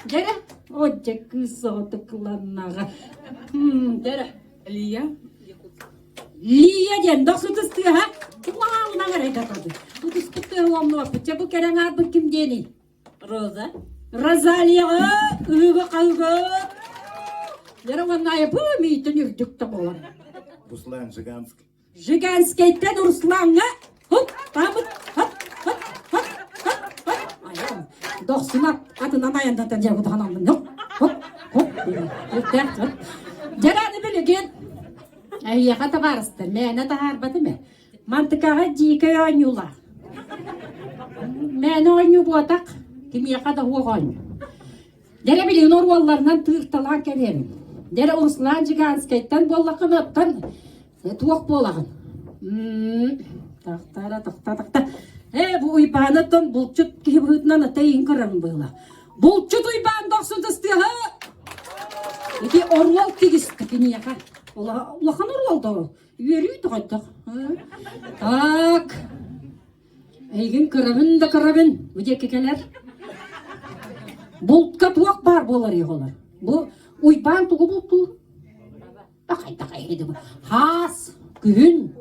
Cere o cekısı tıklanmağa. Cere. Liya diyen doksu tıstı ha. Kulağına göre katadı. Bu tıstı olumlu yapıcı bu kere ngabı kim diyeni? Roza. Rozaliya ıgı kaygı. Cere vanna yapı miyitin yürüdükte bolan. Ruslan Жиганsk. Жиганскайттен Русланға хоп табыт хоп ayağım doksuna atından ayağından cevap hanımın yok hop Cerani bilgin ayya kata varstır mene taharbatı mı mantıkağa jika oynular mene oynu bu atak kim yakada huwa oynu Dere bilgin orvallarından tırtalan kelim Dere Ruslan Жиганскайттен bollakın attan tuak bolağın. Takta. Bu uybanattan bulçut kibritnan atayin karan bola. Bulçut uyban doksun tıstı ha. İki orval tigist kini yaka. Ulakan orval da. Yürüydü hatta. Tak. Eygin karabın. Bu cekekeler. Bultka tuak bar bolar yolar. Bu uyban tuğu bultu. Takay hedi bu. Has, gün.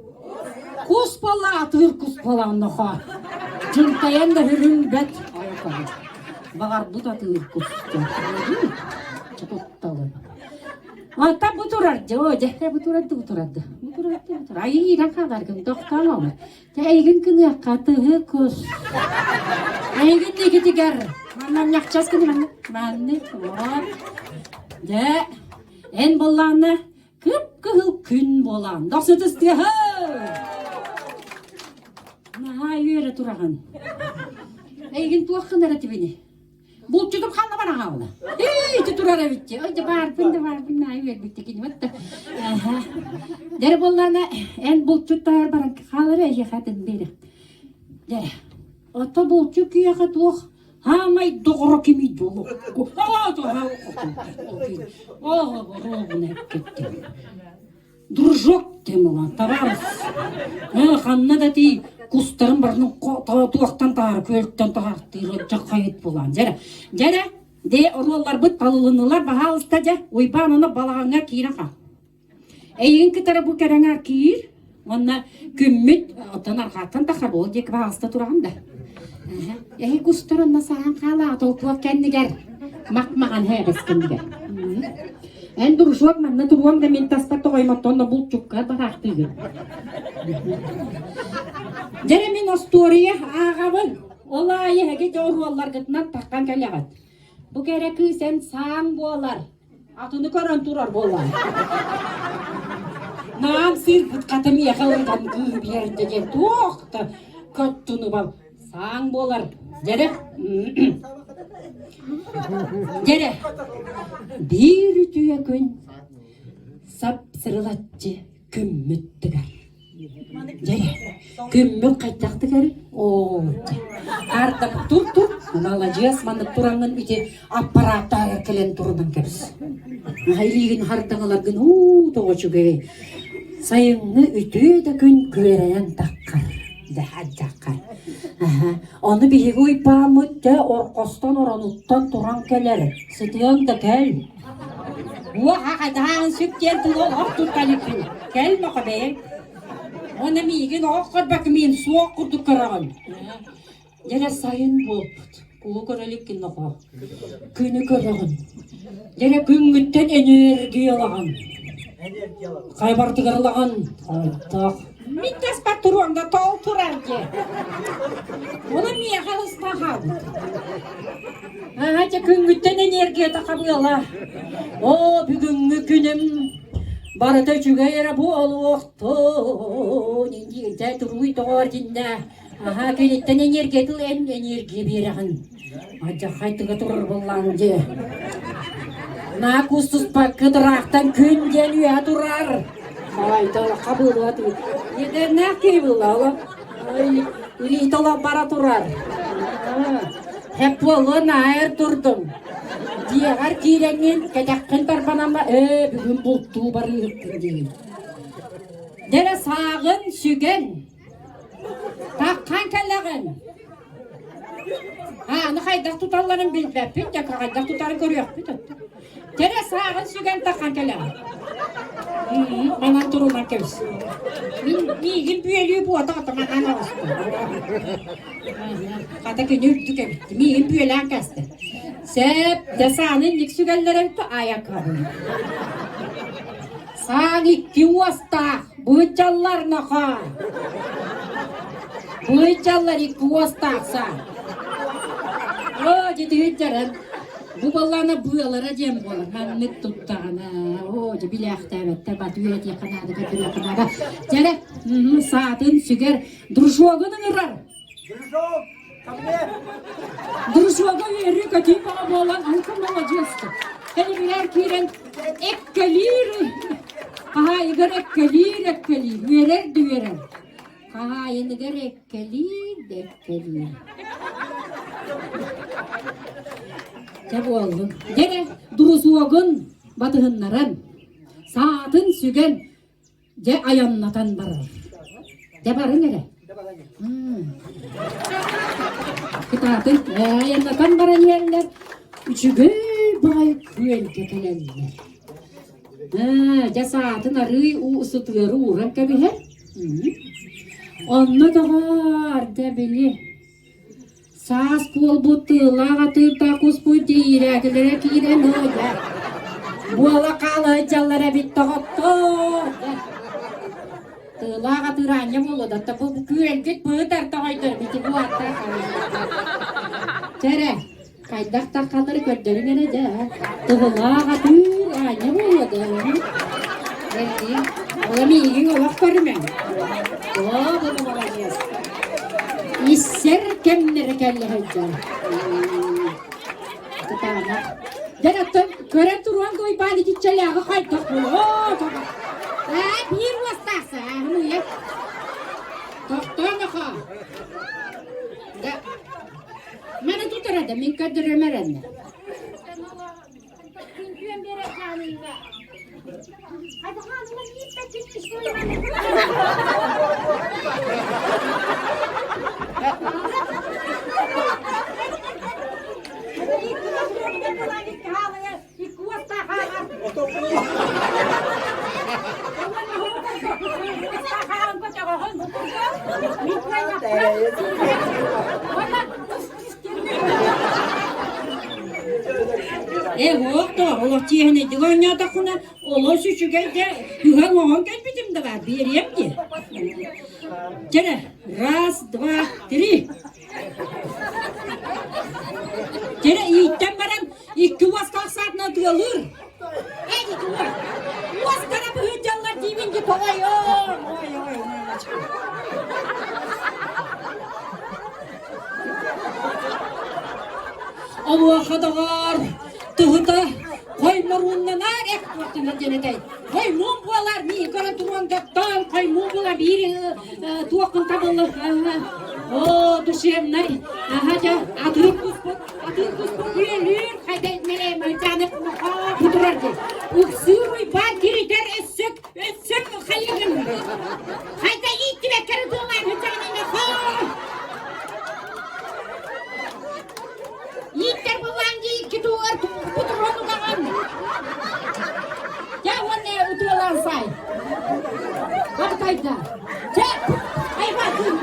Kuspala atır kuspala naha. Cıntayan da hürün bet. Ayakları. Bağır bu da atır kuspala. Çapottalı. Ata bu turardı. O cehre bu turardı. Ay iran kadar gün doktan ama. Eygin kını katı kus. Eygin de gidiger. Anam yakacağız kını ben. De en bollanı. Kıp gün bolan. Doksu tıstı ha. Naha yürü turağın. Eygin tuğakın arati beni. Bu tutup kanla bana havla. Hiç turara bitti. Önce barbın. Naha yürü bitti. Gidip dere bollarına en bulçut dayar baran kalır ya kadın beri. Dere. Ata bulçut ki yakat tuğ. Hamay doğru kimi dolu. Oh, ne gitti. Дружок тем olan табарыз. Ханна да ти кустарын барның туақтан тағар, көліктен тағар дейір жақайыт болан. Жәрі, де ұрлалар бұт талылынылар бағалыста жа, ойбанына балағанға кейін ақа. Әйін кітары бұл кәріңар кейір, онна күммет отан арқаттан тақар бол, дек бағалыста тұрағанда. Әйі кустарынна саған қала атолқылап кәндігер, мақмаған әғіз кәндігер. Ән дұржуақ мәнна тұруам да мен таспатты қойматтонда бұл чүкка барақтығы. Жәрі мен остория ағабын, ола айығы жоруалар ғытынан таққан кәлеғат. Бұ кәрі күсен саң болар, атыны көрін тұрар болар. Наам сир бұтқатым еқалырған күй берді де тоқты көттіні бал. Саң болар. Жәрі? Жәрі? Bir tüye gün sap sırılatçı kümmüttüger. Jere, kümmü kaytaktüger. Oo, artık dur. Malajiyas manık turangın üte apparata kelen turundan kebis. Hayligin hardağalar gün ooo toğuçuge. Sayını üte de gün küvereyen takkar. Dehadjakar. Onu bir uypamut da orkostan oranuttan turan keler. Sıtıyan da kel. Bu hakikaten sükker tuğu ortu kalipin. Kel makabe. Ona migin okur bakmin soğuk kurdu kıran. Jere sayın bolput. Kulu körelikin noko. Günü körağın. Jere güngütten enerji alağın. Kaybartı kırılağın. Aytak. Mintas patruanda tol turarge. Ona miye halus tahad. Aja güngütten enerji takabıyala. O bugünkü günüm barıda çügeyere bu oluqtu. Nindi turuy doğar dinle. Aha kelitten enerji tıl enerji berağın. Aja haytıga turur bollandı. Na kustus pakıdıraqtan künden üye durar. Ayda kabul atı. Yeder ne kebul ala? Ay, ili tola para turar. Hep bolu naer durdum. Diğer kirengin kedakın tarpanama bugün bultu barı yıkkın değil. Dere sağın sügen. Takkan kellagın. Ha, ne kaydak tutarların bilbepin de kaydak tutarı görüyor. Dere sağın sügen takkan kellagın. Bana turundan kebis. Migin büyeliği bu ata makan olsun. Kata könüldü kebis. Migin büyelen kastı. Sep desanın liksügellere bitti ayakkabı. Sağ iki usta. Bıçallar naka. Bıçallar iki usta sağ. O ciddi hüccarın. Bu ballarına buyalara cem olur. Manlık tuttağına. O bilek devette batüyet yakanadı. Kötü yakanadı. Jere saatın süger. Duruşuğunun ırar. Duruşuğun yeri kötü bana boğulan halkım olacağızdı. Hani birer kiren ekkelir. Aha yıgar ekkelir. Verer düverer. Aha yıgar ekkelir. Ne bu oldu? Gene durusuğun batıhınların saatın sügen de ayanlatan barar. De barı nere? Kıtatın ayanlatan baran yerler. Üçüge bay küel ketelenler. De saatın arı ısıtları uğrak gibi he. Onunla da var de bili. Sas pul butu lagatır takus puti irekilere kiren hoca. Bola kala jallara bitti hotto. Lagatır anya bolu da tapu küren git bıtar toydur biti bu atta. Jere kaydak tak kalır gördürün ene de. Lagatır anya bolu da. Jadi ola migin olak körmen. Oh bu olacağız. İser kemleri kelle hocam. Tutana. Jangan keren turuan kau ibadi cicali aku kaitak dulu. Oh, coba. Bir wastasa, kamu ya. Doktor nak? Mana tu terada mingkat deremaran. Hadi hanıma yiyip de gitmiş böyle. Oldu, ola tiyene divan ya da kuna, ola süsü geldi, yuhan oğan gel bizim de var, bir yeriyem ki. Gene, раз, два, три. Gene iyitten baran, iki vaskak saatine duyulur. Hadi dur, vaskara bu hüccanlar dibinci kolay, oy. Allah kadar tıhıta koymurundan ek vaktinden genedey. Koymum bular mi gara turan daktan koymum bular bir tuakın tabalı. O düşemler. Haja atır kuspuk yürür. Haydi melem canık puturardı. Uksuri bar giriter essek hayırın. Haydi itti ve kırdılar hücanına Yitter bulangi iki tuar putronu kawan. Jangan ne utulan say. Bakayda. Cek. Ay bakın.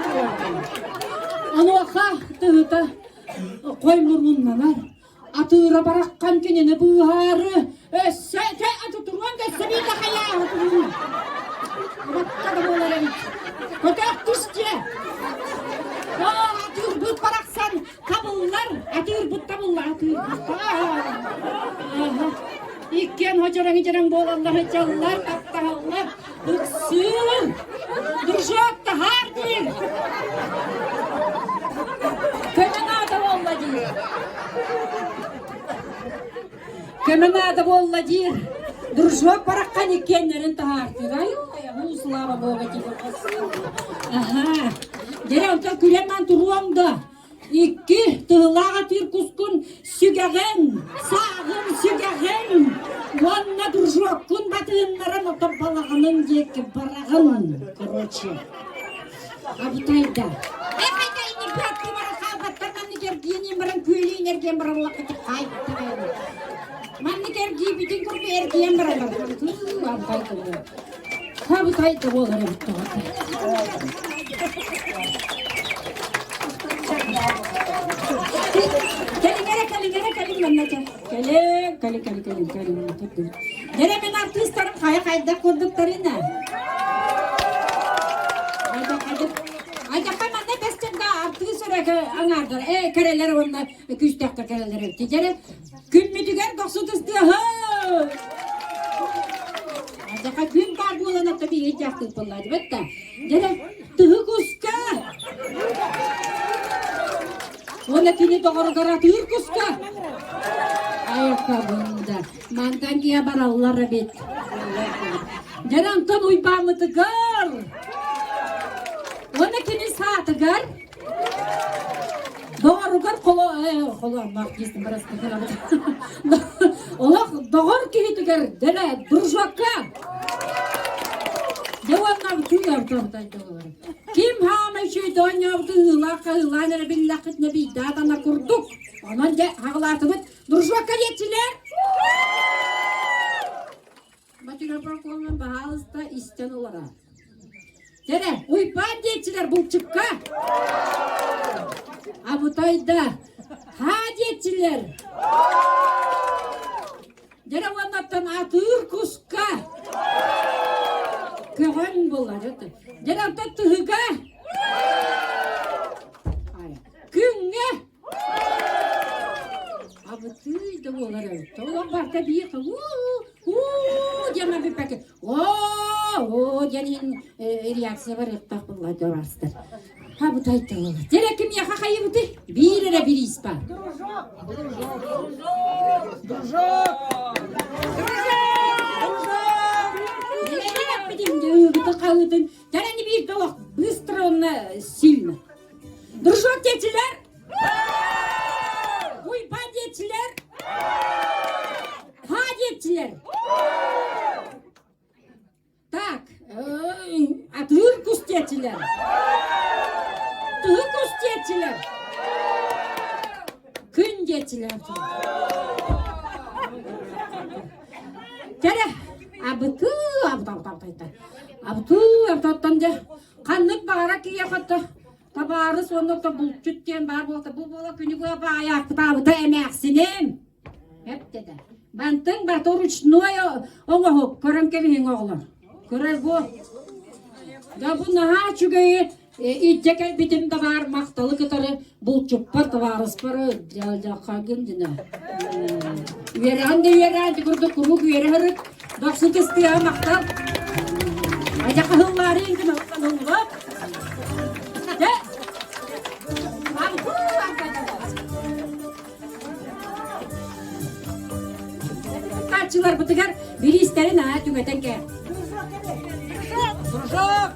Anoha tıhıta koymurunlar. Atıra barakkan kenene buharı. Sen atı turun da sebi de kaya. Bakada bolarım. Kotak düşce. Atır but baraksan kabullar. Atır but kabullar. Atır but. İkken hocaran boğalanlar canlar kaptahanlar. Üksün. Duracak da hardir. Kemenada bollacır. Duracak barakkan ikkenlerin ta hardir. Ay bu slava boğacı. Aha. Dere onta külemen turuamda. İki tığlağa bir kuskun sügegen, sağın sügegen. Vanna duruşokkun batığınların otopalağının yeki barağın. Korotçu. Abutayda. Hayda ini bıraktı bana kalbattan manni gergiyeni bırak köyleyin ergen bırakla kıtı kayıttı. Manni gergiyi bütün kurbu ergen bırakla. Abutayda. Abutayda bu oları bitti. Kalin mannaca. Kalin. Nere men artistlerim kayda kurduklarına. Ayda manna bestemde artist olarak anardır. Kereler onlar küçük kereler. Ticere gün müdüger doksudustu. Ayda gün var bu olana tabii hiç yaptık bunlar. Bette. Nere tıhı kuska. Ona kini doğru garatır kuska. Ayakkabında. Mantan kiya barallara bit. Jarantan uybamı tıgar. Ona kini sağ tıgar. Doğru gar kola markistin biraz tıgar. Ola doğru kini tıgar. Dere duruşakka. Devanlar bütün yaptırdan doğru. Kim hama şeytan yaptı hılakı billakit nebi dadana kurduk. Ondan de hağlatımız duruşakka yettiler. Matüra parkolunun bahalısında isten olarak. Dere uypan yettiler bu çıkka. Abutayda had yettiler. Dere vanattan atır kuska. Kıvan bunlar. Dere tıhıga. Künge. Abutayda bunlar. Toğlan parta bir yıkı. Diye bir paket. Janin reaksiya var yaptak bunlar doğrastır. Ha bu tayt olur. Dere kim yaka kayıbıdı? Bir yere bir ispa. Takağıdın. Dereni bir dolak. Bыстро onunla silme. Дружок geçiler. Uypan geçiler. Ha geçiler. diyetçiler. Dığı kus diyetçiler. Gün diyetçiler. Tere, abıtı, abıtı, kanlık bağırak iyi yapatı. Tabarı sonunda da bulçut diyen var bu bola günü bu ayak abıtı emeksinim. Hep dedi. Bantın batı rüçnüye ona hop, körüm kebihin oğlar. Körer bu. Ya bu naha çünkü İdceke bitim de var maktalı kıtarı bulçup partı varız parı kagın dine. Veren de kurdu kuruk veri hırık. Doksun kestiya maktal. Aja kahılları indi maktalın bak. De. Kaçılar bıtıkar biri isterin ha tümeten ke. Duruşok.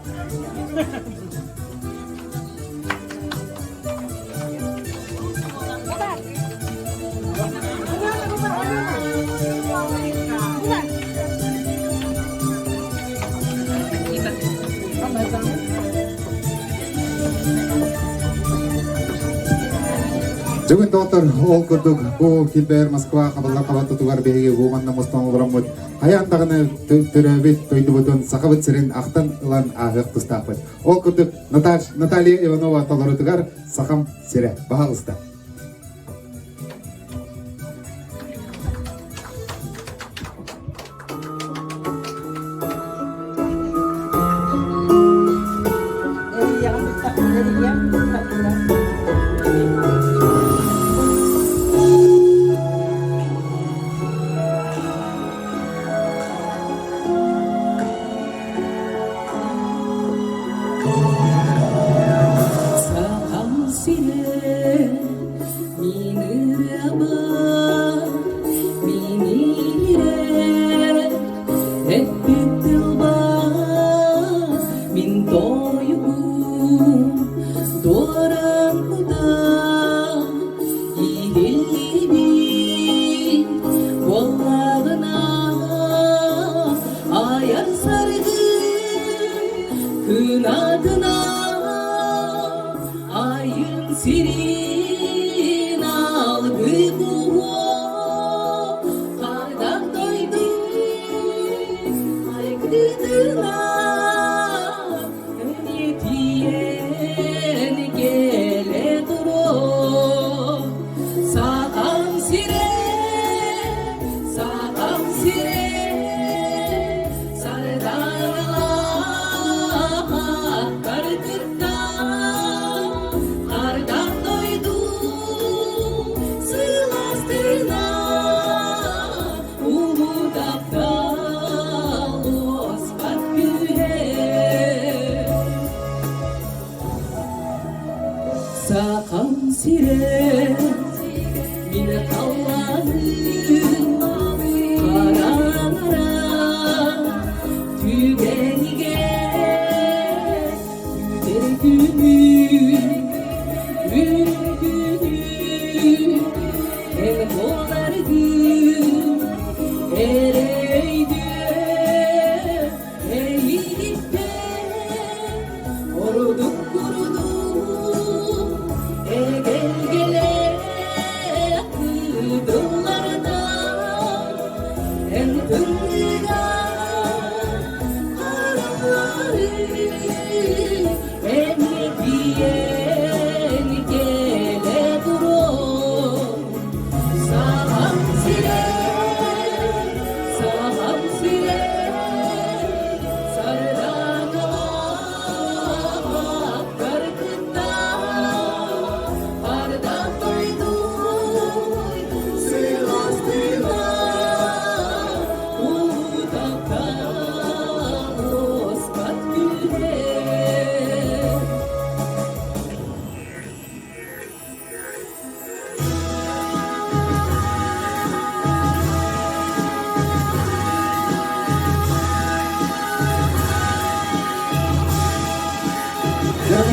Бүгін доктор ол күрдік бұл келбер Москва қабылға қабатты туғар бейге ғуғанна мұстан олырам мұд. Аяндағыны түрәбет тойды бұдын сақабыт сірін ақтан ұлан ағық тұстақпыд. Ол күрдік Наталья Иванова талары тұғар сақам сірі бағалысты.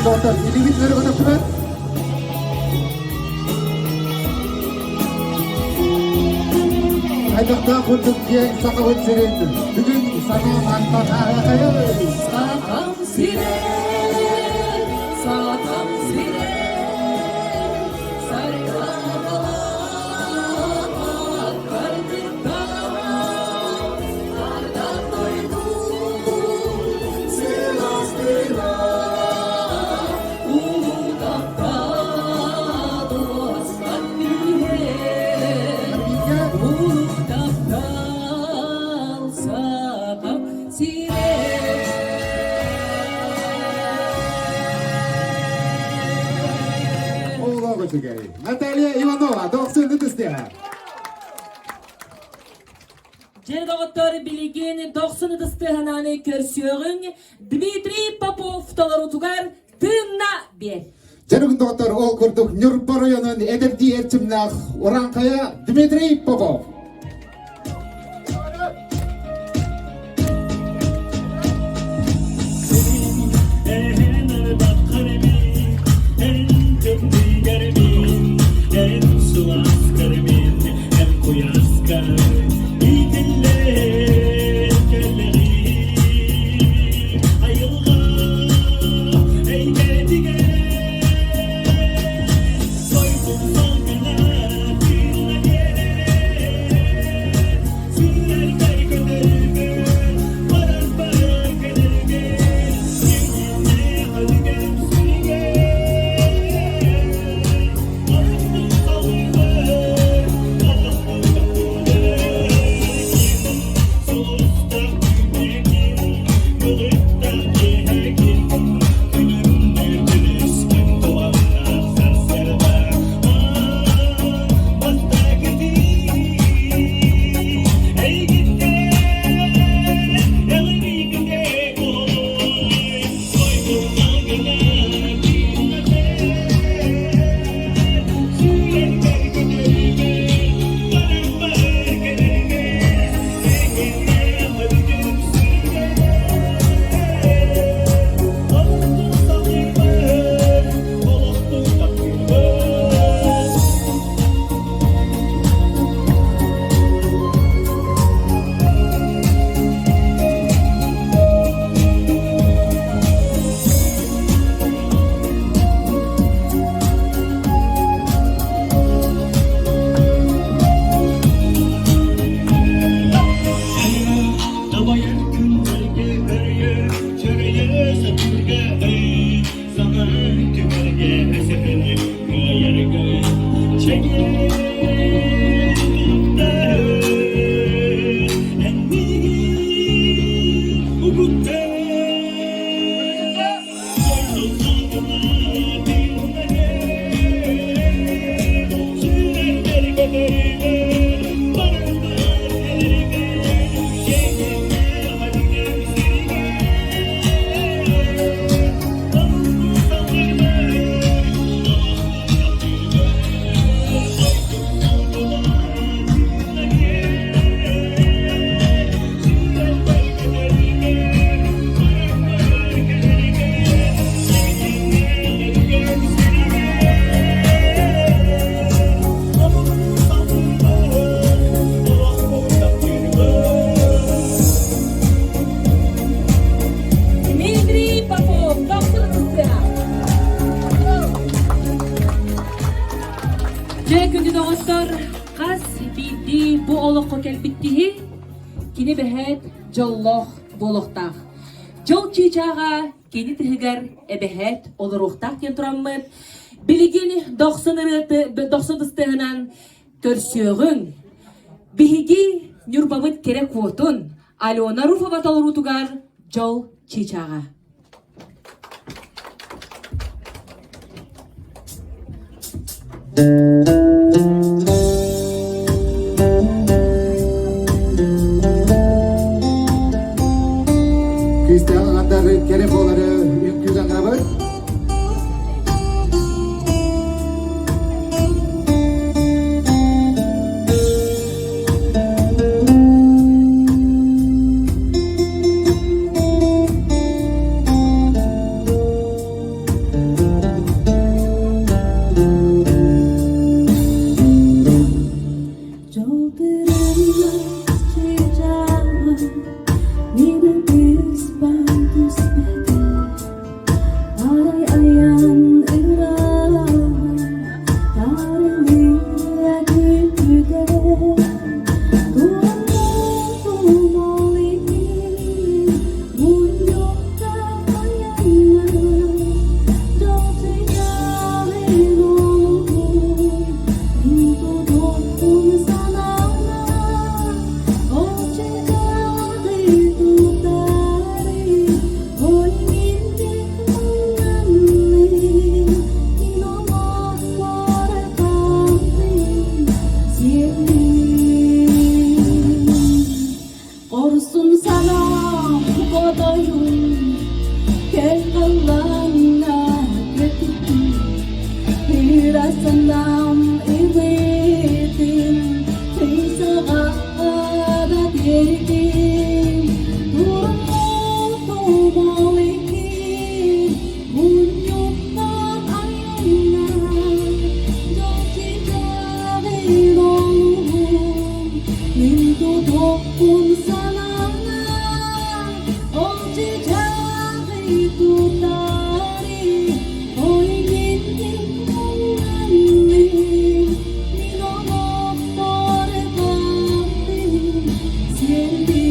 Doktor, ini bitleri bana pırat. Ayakta kurduk diye sakavut sirendir. Bugün sana mantan ayakayı. Sakam sire Oğlan koçugay. Natalya Ivanova 90 tıstığa. Жердоғыттар билеген 90 дыстыхананы көрсөғін Дмитрий Попов толарутугар тынна бер. Canım doktor ol kurduk Nurpa rayonun edebdi ertimnaq Urankaya Dmitriy Popov. bu oluqqa kelbittihi kini behet jolloh boluqtaq. Jol çiçağa kini tihigar ebehet oluruqtaq diyen turammet. Biligin 90 ıstığınan körsüğün. Bihigi Nurbabıt kerek votun. Alona Rufava tolrutugar jol çiçağa. Hristiyan anları kerefoları yünküden arabayı. Çiçeğim, yine biz ben düşmedim. olsun sana kodayım gel kalana götür bir asanam evedim teyzağa da derdim durumu tumaliki bunyumdan ayına doki jari dolum mintu dokun sanana oji jari tutari oy mintin mungani minomo tore kampi siendi.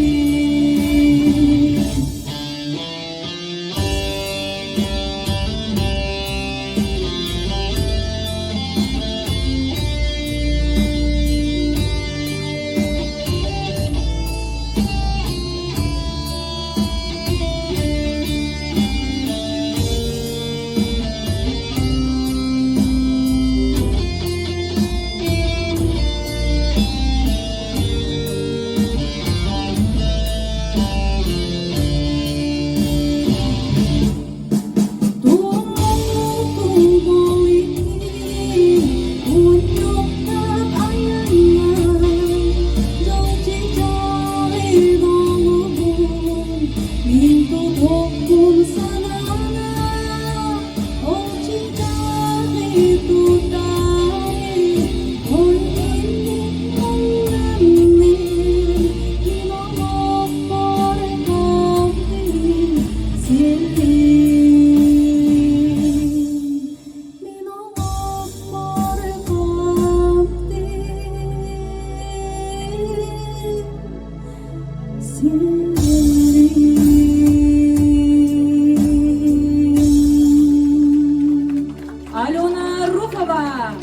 Alona Rukova.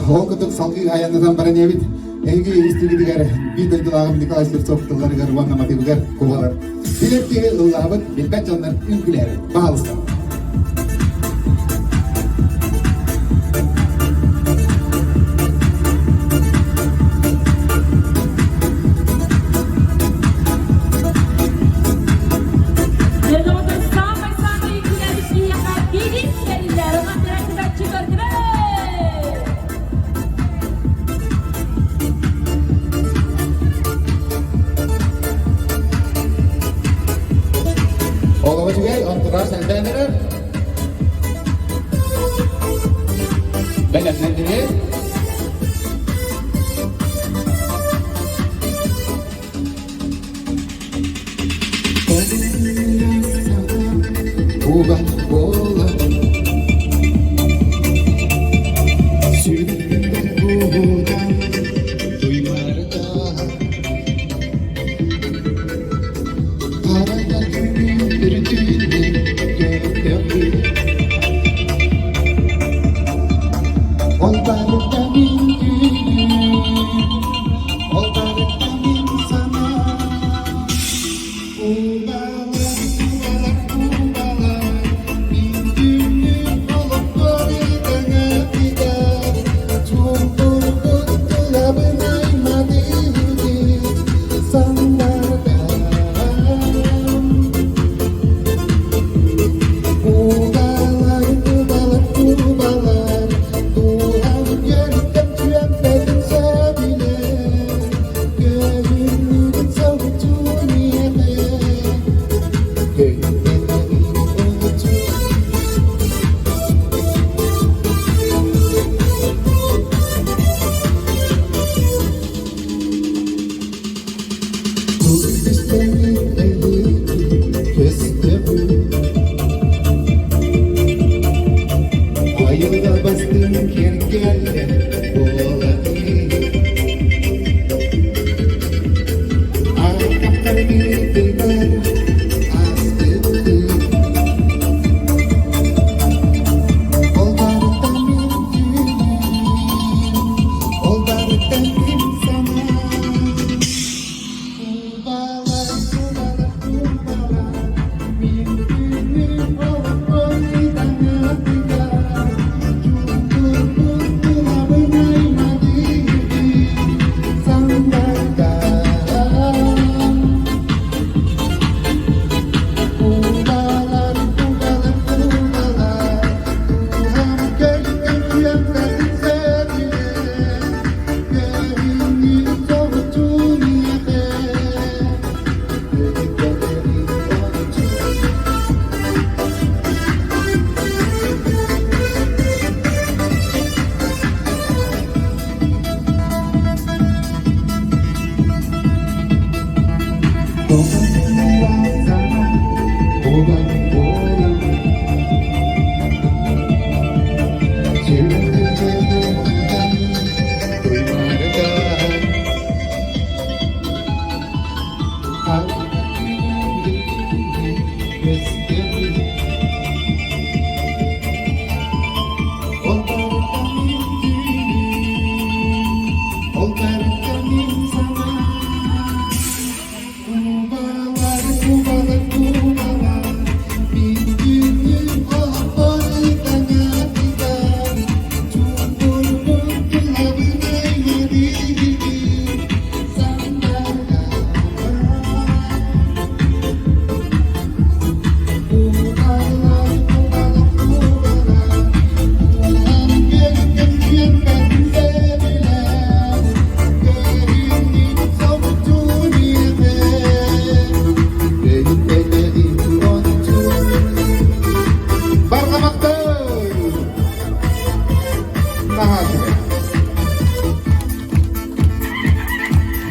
Hokutuk salgı ayandan bara nebit. Ege istigi digar bir de dağım dikasır soktular garwan namati bugar kovalar. Dilepti Allah'ın birkaç onlar ülkeler bağlısın. Oğlum, hadi gel, antrenör sen de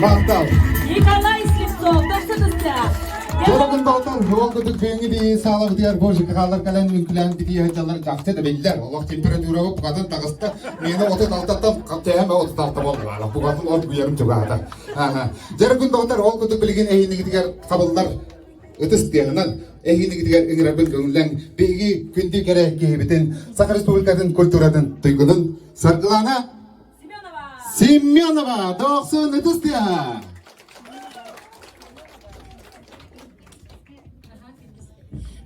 Мақтал. Николай Слепцов, доксадысты. Jorogun daltan yol kötü köyünü diye sağlık diğer bozuk kalır kalan ülkelen diye hacılar jakçı da belliler. Allah temperatürü bu kadın tağısta meni otu daltattan kaptaya mı otu daltam oldu. Bu kadın ort bu yarım çıkardı. Jorogun daltan yol kötü bilgin ehini diğer kabullar ötüs diyeğinden ehini diğer ingirabın gönülen bilgi gündü kere kehibiten Sakar Respublika'nın kültüradın duygunun sargılana Semyonova 90 ötüs diye.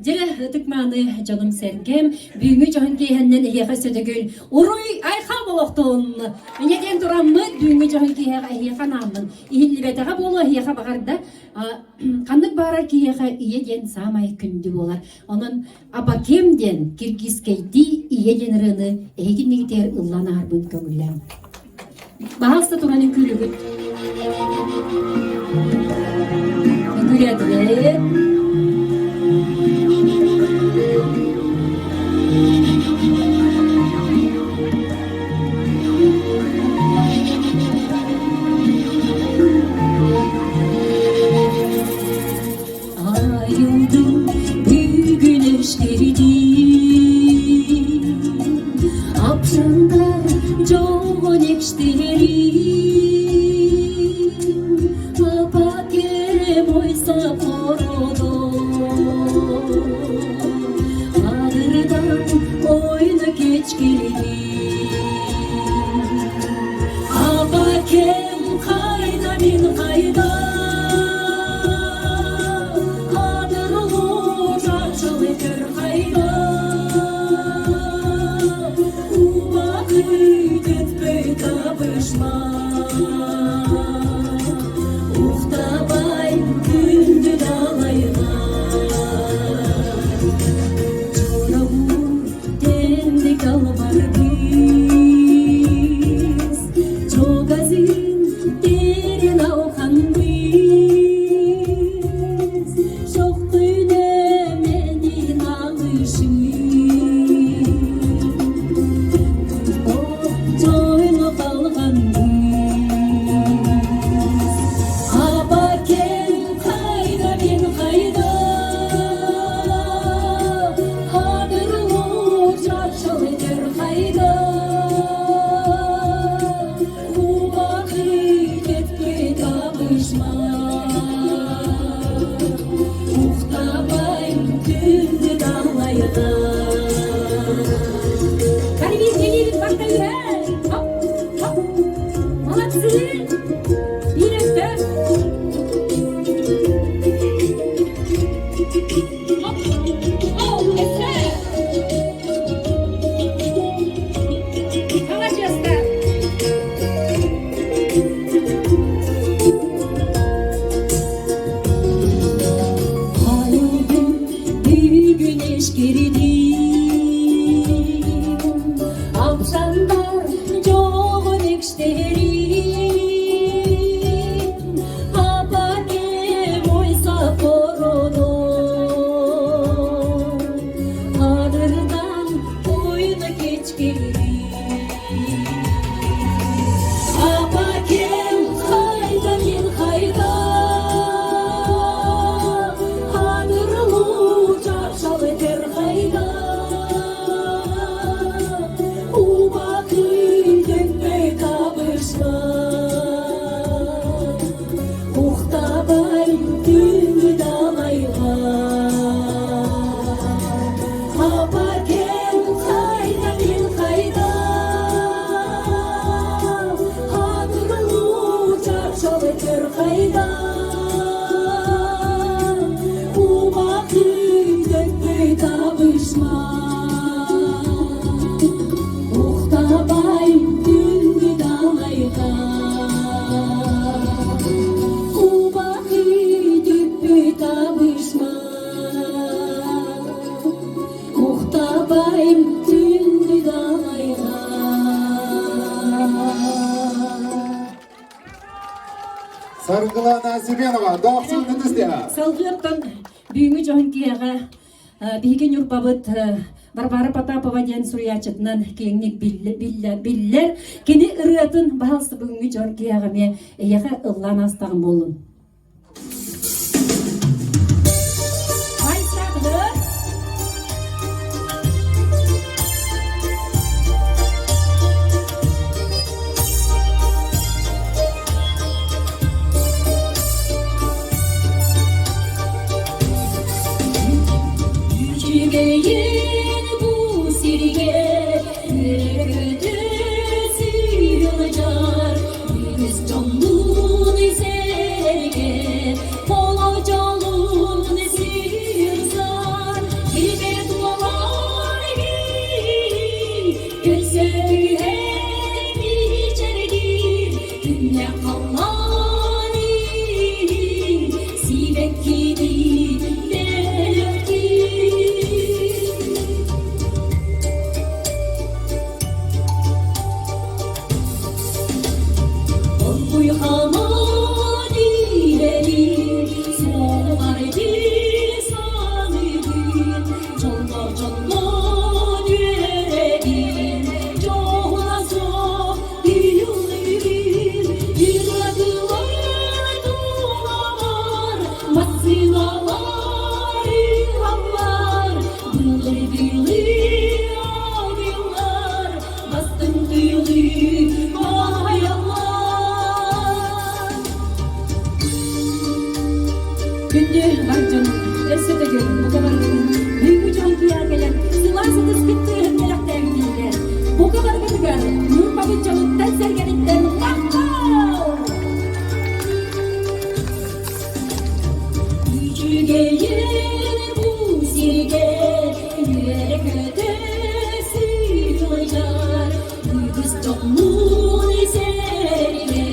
Жere ытыкманы жаным сергем, бүгүнкү жан кийһенден эхе сөдөгүн. Уруй айха болохтун. Менеден тураммы бүгүнкү жан кийһе эхе намын. Ихиллибетеге боло эхе багарда кандык барар кийһе иеден самай күндү болар. Онун абакемден киргизкейди иеден рыны эгиннигитер ылланар бун көңүллем. Баалса туранын күлүгүт. Күлөдүлөр. Ayıldım bir güneşlerdi Apşanda çoğun ekşleri Papa kerem oysa porodo Adırdan oyunu geçkeli Papa kem kayda bin kayda Ухтабай күндү далайга Чорабу тендик албар биз Чогазин терин алхан биз Жок күнө менин алышым Joyno kalgan Sargılana Semyonova 90 ötüs diye. Салгыттан бүгүнкү жан кийһе биһиген юрпабыт Барбара Потапова ден суриячытынан кеңник биллер кини ырыатын баалсы бүгүнгү жоргиягаме эяха ыллан астагын болун. Yüceğin bu sirge nerede sıyılacak? Yüz canlın serge kola canlın sıyırzar. Gibi dualar görsün hem içerdir. Dünya kalmani sivekini Günde bacım, esete gelin bu kadar büyük canlıya gelen sıvasınız bitti meraktan gider. Bu kadar kadar nur bakın canlıktan sergelikten kakao. Yüceğin bu sirge yürek ötesi yıllar. Yüz canlın serge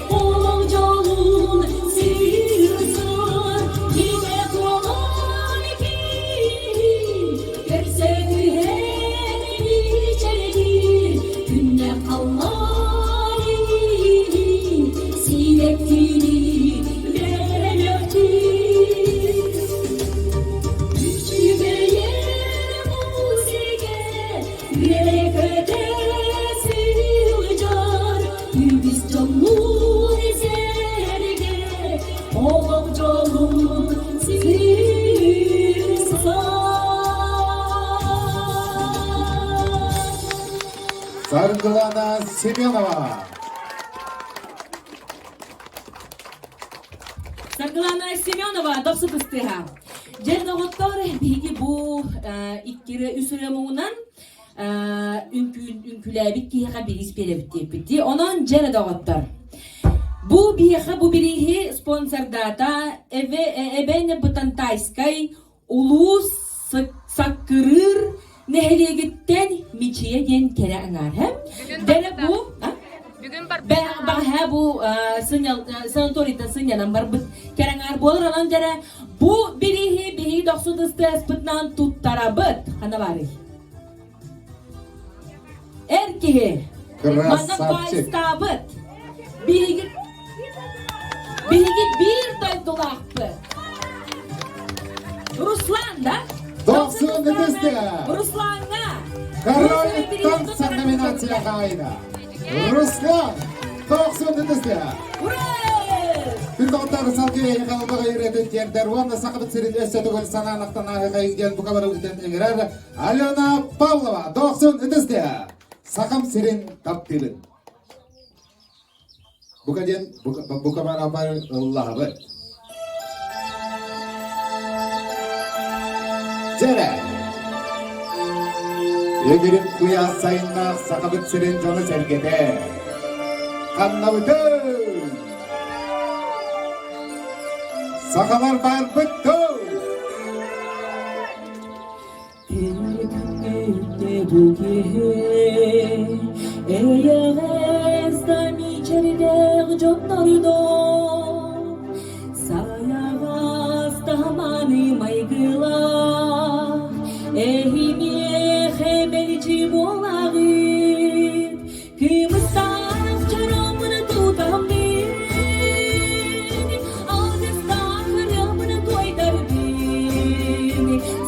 olan canlın sıyırsar. Yine dualar ki görsün hem içerdir. Günde kalmani silekini belirtir. Yüceğin bu sirge yürek ötesi yıllar. Yüz canlın serge olan canlın sıyırsar. Саргылана Семенова. Саргылана Семенова допсы тыстыға. Жерді ғоттар бейгі бұл иккері үсіремуынан үнкүләбік кейіға беріс беребіт бітті. Онан жерді ғоттар. Bu biha bu birihi sponsordata ebene Butantayskay ulus sakırır nehelegitten miçiye gen kere anar hem. Dere bu ben bu sanatorita sınyanan bar kere anar bolur alan dere bu birihi 90 spıtnan tuttarabıt hana bari. Erkeği mana baystabıt birihi bir dolapı. Ruslan da. Doksun nefeste. Ruslan'a. Karayiptan sen nominatsiya kayna. Ruslan. Doksun nefeste. Hurray! Bir doktor salgıya yakalıbağa yürüdük yerler. Onda sakıbıt serin ösödü gol sananlıktan ahıqa gel bu kabarı üden egirer. Alyona Pavlova. Doksun nefeste. Sakım serin kaptilin. Bu kajian bu kabar apa Allah ber. Jere. Yegirim kuya sayınna sakabıt sirin jonu sergede. Kannavdın. Sakalar bar bittu.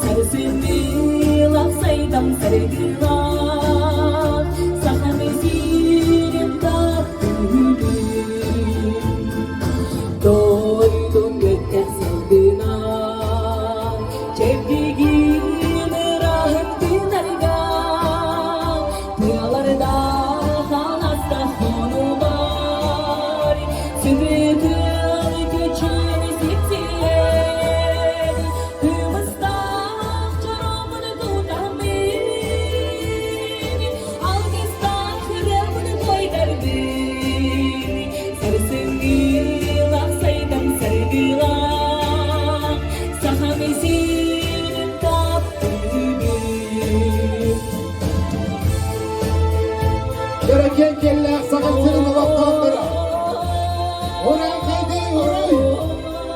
Sarısını laksayda Sübütün küçüğünü sipsiyen Hümüstah çorumunu tutan beni Algıstan kırımını koydar beni Sarısını laksaydım sargılan Sahamezin taptığını Gereken keller sakatının vaktanları. Orhan kaydı, oray.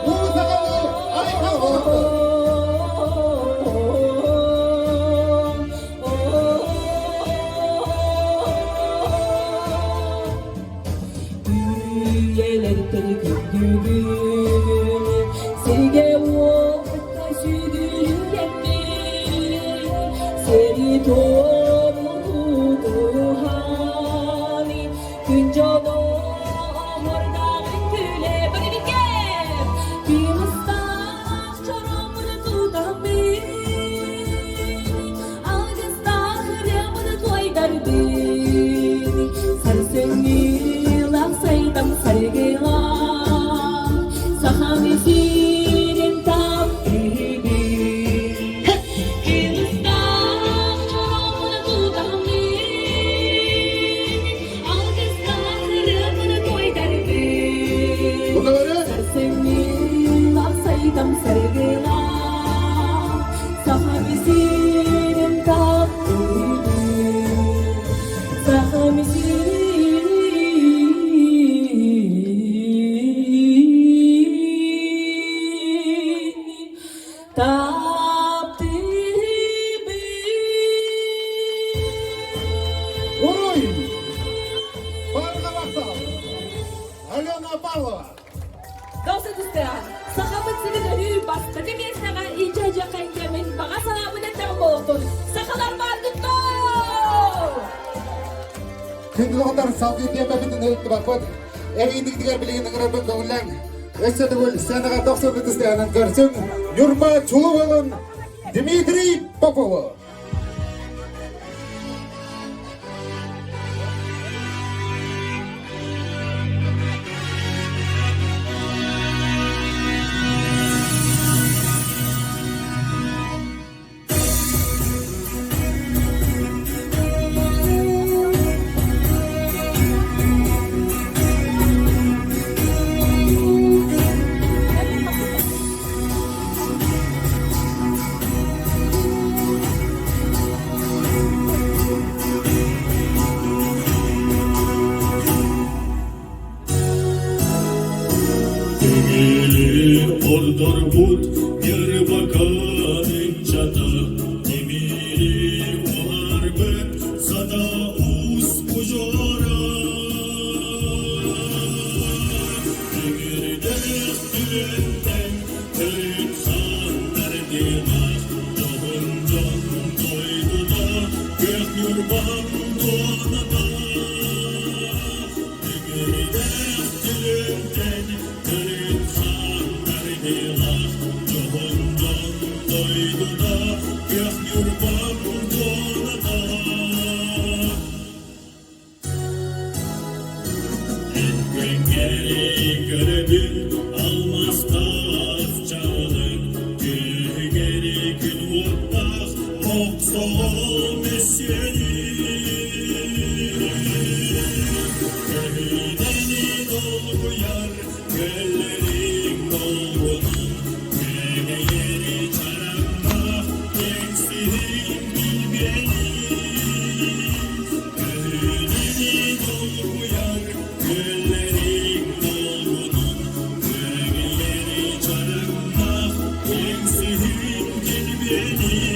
Bu sakalı ayka oldu. Üyeleri güldüğüm Sevge olmakta sügülgenme Seni doğruldu hani Güncanı amordağın güle Bakın bir gel Bir ıslak çorumunu tutan beni Ağızdan kırımını koydar beni Sarısını laksaydım sargılan Sahamezinin taptığını Bir ıslak çorumunu tutan beni Ağızdan kırımını koydar beni Bu kadarı. Sarısını laksaydım sargılan Sahamezinin taptığını Oray. Barına baksam. Alena Pavlova. Dosta dostlar, sahabat seni dönüyor bastı. Bir sana iyice kankemin bana selamını termoğdur. Sakalar vardı da. Kendine kadar salgı diye babından öğüttü bakmadı. Evindik diğer bilginin Rabbin kavullan. Esede bol sana 90 isteyanın görsün. Yurma Çuluval'ın Dmitri Popova. Emili ordur but Diyarbakır'ın çatı Emili o harbe sada us ucora Emir derek dilenden Terip sanlar dimaz Doğun can doydu da Gök yurban doğanada Emir derek dilenden Terip sanlar dimaz Doğun can doydu da Gök yurban doğanada Geri görebil almaz tafçalık Geri gün vurtmaz Oksoğul mesyeni Köhünenin ol yar Göllerin dolgunun Gene yeri çaranma Gençliğin bilmeni Köhünenin ol yar Göllerin dolgunun Gene yeri çaranma Gençliğin bilmeni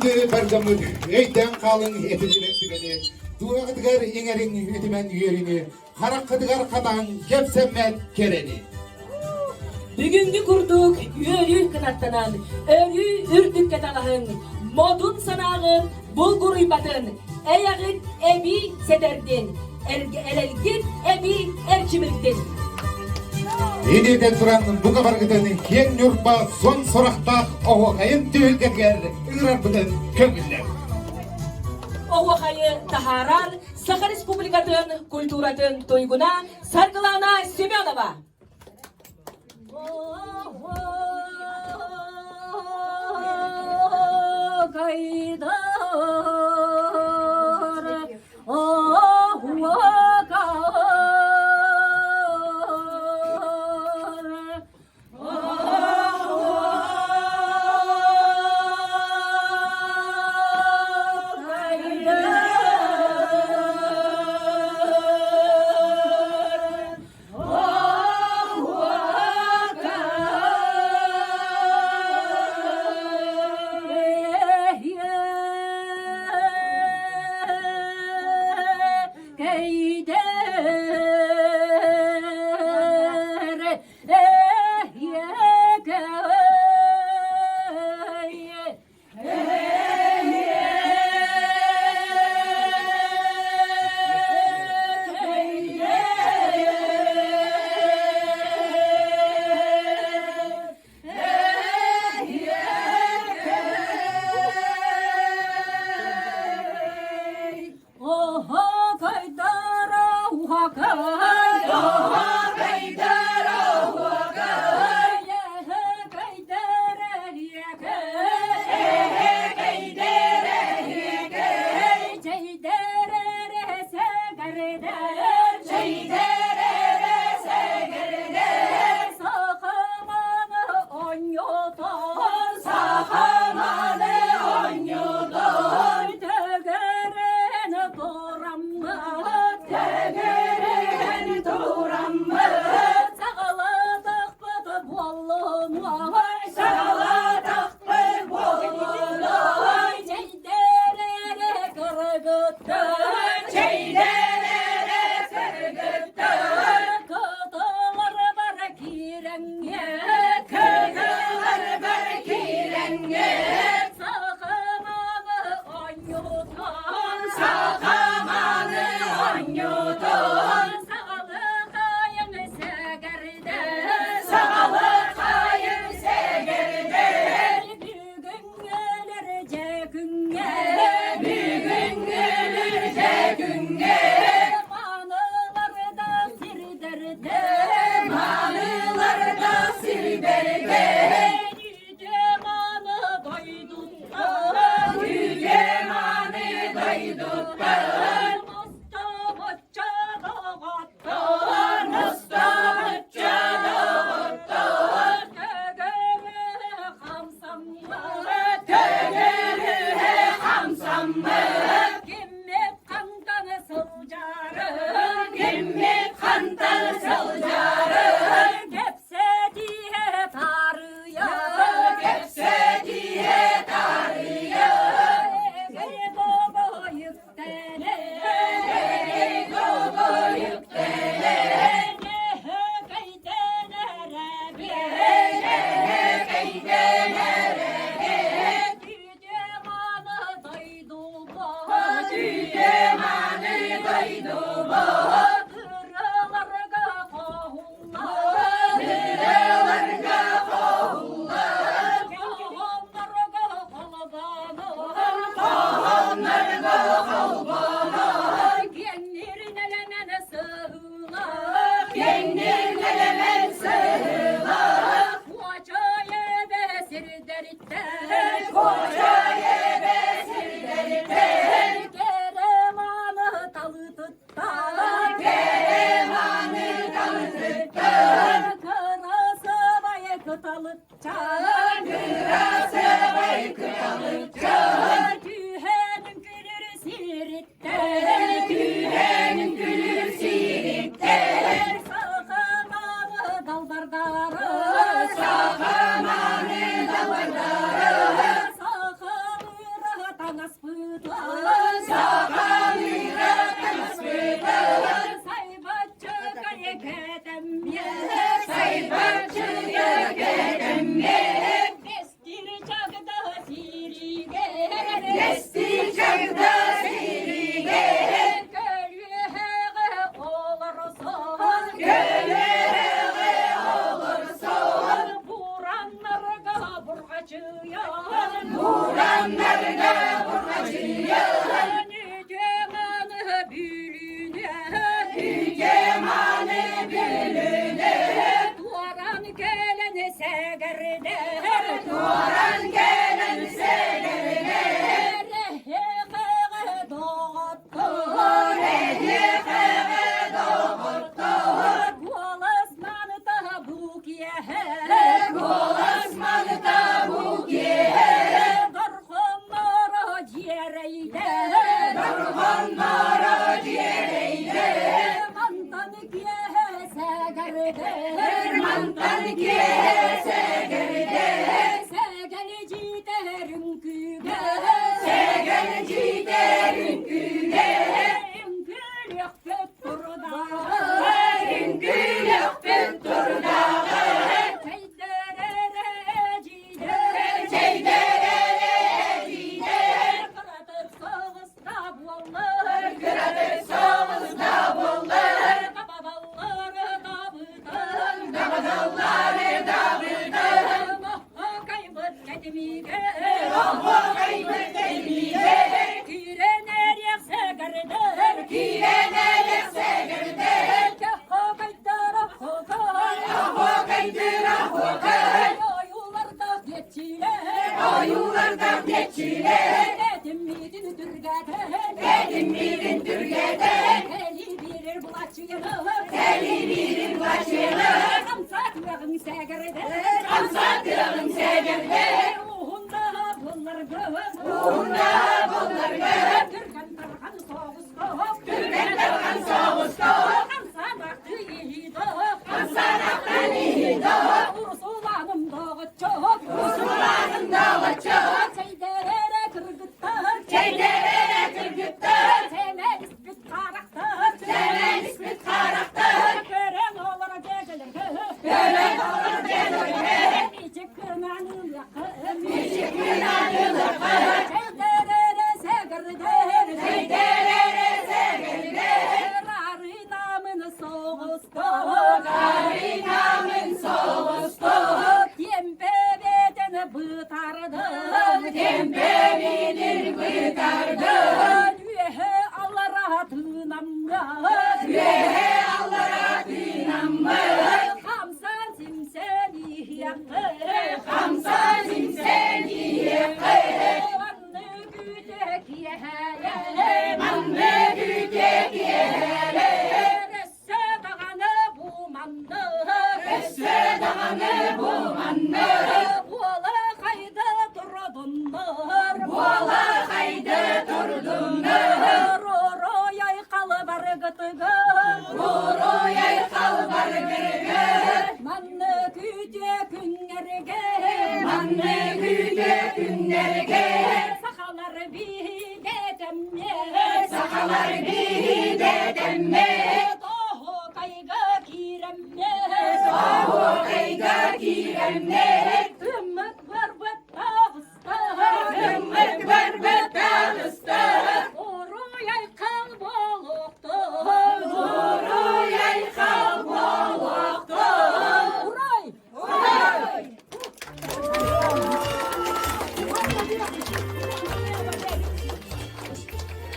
Şimdi bardamı eyden kalın eticilettigeni, duağıdıgar eňerin ötümen üyerini, karakıdıgar kadan kepsemmet kereni. Bugünkü kurduk yörü kınattanan, örü ürdük ketalahın, modun sanağın, bulgur uybatın, eyağın ebi sederdin, elelgin ebi erçimiliktin. Ededen duran bu kabar gıdanı ken yurtba son sorakta oğu kayın tüylgetger, ırar bıdan köngüller. O vakayı taharar, Sakha Respublikatın kulturatın toyguna, Sargılana Semyonova. ketemme, sayfakçıya ketemme. Destir çakda sirige, destir çakda sirige. Gölühe olursun, gölühe olursun. Buranlarga burgacıyan, buranlarga burgacıyan. Nücemanı bülüne, nücemanı bülüne. Duaran gelen segerde, duaran gelen segerde. Reheqe doğuttu, reheqe doğuttu. Golasmanı da bukiye, golasmanı da bukiye. Darhanlara ciğereyde, darhanlara ciğereyde. Mantan kiyese gerde, mantan kiyese gerde. Segelci derin küge, segelci derin küge. Enkülük püttürda, enkülük püttürda. Çeyderere cide, çeyderere cide. Kıradır sağızda bollar, kıradır sağızda bollar. Kabadalları dabıdan, kabadalları dabıdan. Mahha kaybet kedimige, mahha kaybet kedimige. Kirener yakse gerder, kirener yakse gerder. Kahha kaydıra kokay, kahha kaydıra kokay. Ayularda geçiler, ayularda geçiler. Dedim midin dürgeden, dedim midin dürgeden. Teli birir bulaşçılar, teli birir bulaşçılar. Kamsatırağın segerder, kamsatırağın segerder. Ruhunda bunlar göz, ruhunda bunlar göz. Türkan tarhan soğuz kop, Türkan tarhan soğuz kop. Kamsan aktı yiğido, kamsan aktı yiğido. Ursulanım dağı çok, ursulanım dağı çok. Çeyderere kırgıttar, çeyderere kırgıttar. Temel ispit karakter, temel ispit karakter. Gören olur gelir, gören olur gelir. Micik kırnanım yakın, micik kırnanım yakın. Çeyderere segerder, çeyderere segerder. Rari namını soğustu, rari namın soğustu. Yembe bedeni bıtardım, yembe bedeni bıtardım. Ühe Allah rahatınamma, ühe Allah rahatınamma. Kamsan simseni yakı, kamsan simseni yakı. Manlı güdek yehele, manlı güdek yehele. Resse dağını bu manlı, resse dağını bu manlı. Buala kaydı durdunlar, buala kaydı durdunlar. Roro yaykalı bargıtıgı, roro yaykalı bargıtıgı. Manlı güdek günlerge, manlı güdek günlerge. Sakalar bir dedemme, sakalar bir dedemme. Doğu kayga kiremme, doğu kayga kiremme. Ümmet var bettağısta, ümmet var bettağısta. Oru yaykal boluktu, oru yaykal boluktu. Uray, uray.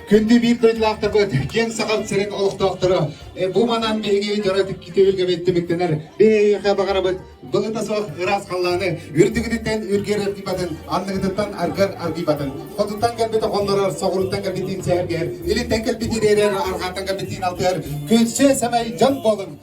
Күнді бейіп көйтілақтыр бұд, кен сақал сірен олық доқтыры. Бұ манан бейге жаратып кетеуілге беттіміктенер. Бейхе бағара бұд, бұлыта соқ ұрас қалланы, үрдігідіктен үргер әргибатын, аннығыдықтан аргар аргибатын. Қодыттан кәлбеті қондырар, соғырыттан кәлбетін сәйіргер, еліттен кәлбетін ерер, арғаттан кәлбетін алтығар. Көзше сәмәй жан болын.